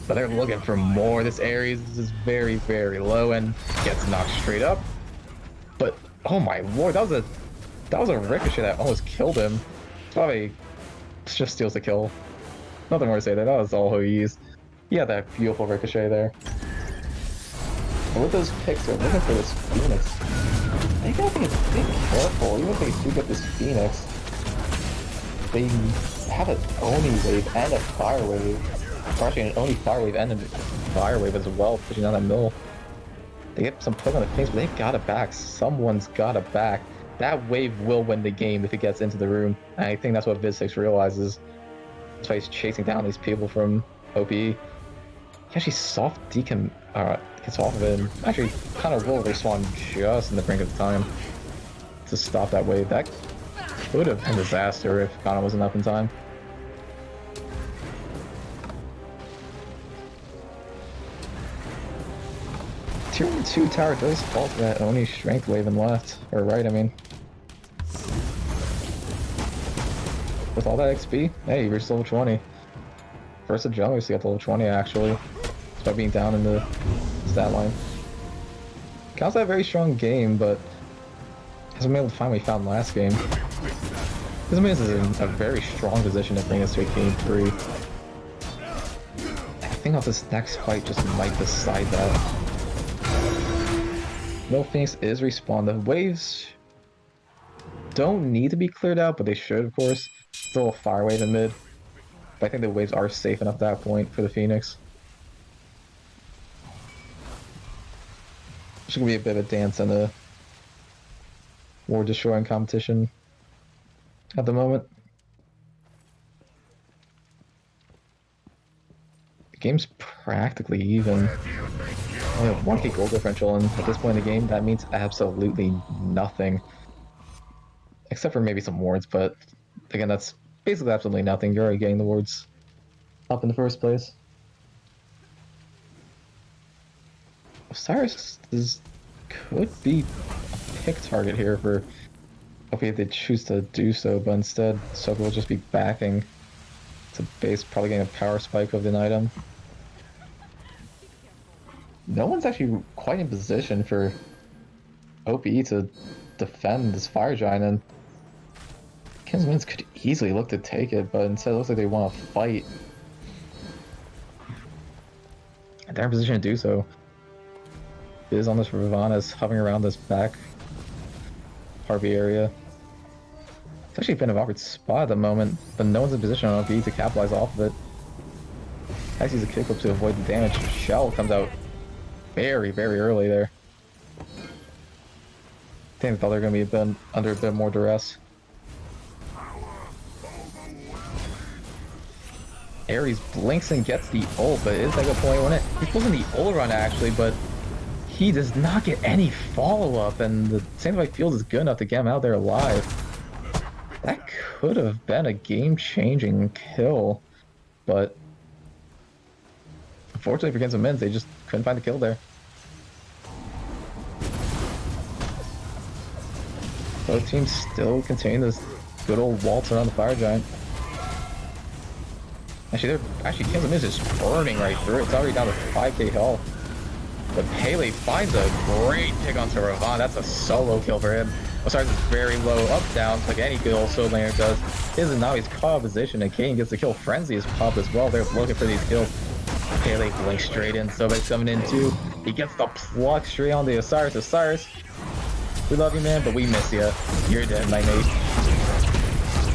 But they're looking for more. This Ares is very low and gets knocked straight up. But oh my lord, that was a ricochet that almost killed him. Probably just steals the kill. Nothing more to say there. That was all he used. Yeah, that beautiful ricochet there. And with those picks, they're looking for this Phoenix. They gotta be a bit careful. Even if they do get this Phoenix, they have an Oni wave and a Fire wave. Actually, an Oni Fire wave and a Fire wave as well, pushing down that mill. They get some poke on the Phoenix, but they've got it back. Someone's got it back. That wave will win the game if it gets into the room. And I think that's what Viz6 realizes. That's why he's chasing down these people from OPE. He actually soft decom gets off of it, and actually kind of will respawn just in the brink of time to stop that wave. That could have been a disaster if Kana wasn't up in time. Tier 2 tower does fall to that Oni strength wave and left. Or right, I mean. With all that XP, hey, you reached level 20. First of junglers to get to level 20 actually. Despite being down in the stat line. Counts that a very strong game, but hasn't been able to find what he found last game. This means is in a very strong position to bring us to a game 3. I think off this next fight just might decide that. No, Phoenix is respawned. The waves don't need to be cleared out, but they should, of course. Still a fire wave in mid. But I think the waves are safe enough at that point for the Phoenix. It's gonna be a bit of a dance in the ward destroying competition at the moment. The game's practically even. Only a 1k gold differential, and at this point in the game, that means absolutely nothing. Except for maybe some wards, but again, that's basically absolutely nothing. You're already getting the wards up in the first place. Osiris could be a pick target here for okay, they choose to do so, but instead Soka will just be backing to base, probably getting a power spike of an item. No one's actually quite in position for OPE to defend this fire giant, and Mittens could easily look to take it, but instead it looks like they want to fight. And they're in position to do so. Is on this Ravana's hovering around this back Harvey area. It's actually been an awkward spot at the moment, but no one's in position on OPE to capitalize off of it. Axe uses a kick up to avoid the damage. Shell comes out very, very early there. I think I thought they were going to be under a bit more duress. Ares blinks and gets the ult, but it is like a point when he's pulling the ult run actually, but he does not get any follow-up, and the Sanctified Field is good enough to get him out there alive. That could have been a game-changing kill, but unfortunately for Genshin Mittens, they just couldn't find the kill there. Both teams still continue this good old waltz around the fire giant. Actually, Genshin Mittens is just burning right through it. It's already down to 5k health. But Pele finds a great pick onto Ravana. That's a solo kill for him. Osiris is very low, up, down, like any good old solo laner does. His and now he's caught out of position, and Kane gets the kill. Frenzy is popped as well. They're looking for these kills. Pele blinks straight in. Sobek's coming in too. He gets the pluck straight on the Osiris. Osiris, we love you, man, but we miss you. You're dead, my mate.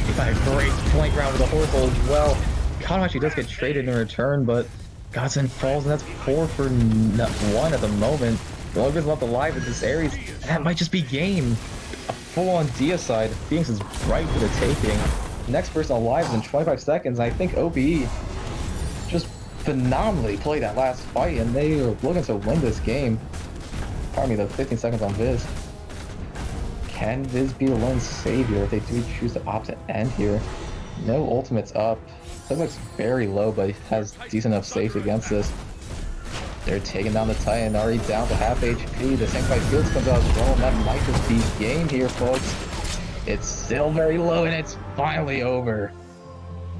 He got a great flank round with a Horrible as well. Kano actually does get traded in return, but Godsend falls, and that's 4 for 1 at the moment. The only person left alive is this Ares, and that might just be game. A full-on Deicide. Phoenix is right for the taking. Next person alive is in 25 seconds. I think OPE just phenomenally played that last fight, and they are looking to win this game. Pardon me, the 15 seconds on Viz. Can Viz be the lone savior if they do choose to opt to end here? No ultimates up. That looks very low, but he has decent enough safety against this. They're taking down the Titan, already down to half HP. The Sanctified Fields comes out as well, and that might just be game here, folks. It's still very low, and it's finally over.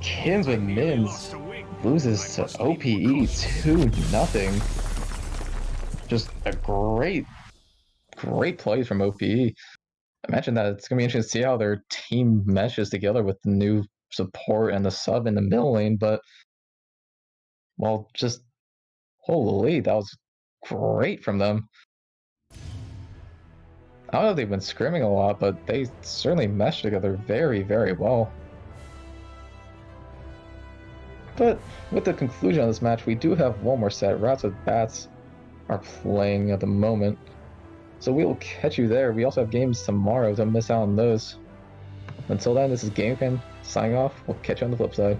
Kinsman Mittens loses to OPE 2-0. Just a great plays from OPE. Imagine that. It's going to be interesting to see how their team meshes together with the new support and the sub in the middle lane, but well, just holy, that was great from them. I don't know if they've been scrimming a lot, but they certainly meshed together very, very well. But with the conclusion of this match, we do have one more set. Rats with Bats are playing at the moment, so we will catch you there. We also have games tomorrow, don't miss out on those. Until then, this is GameFan signing off. We'll catch you on the flip side.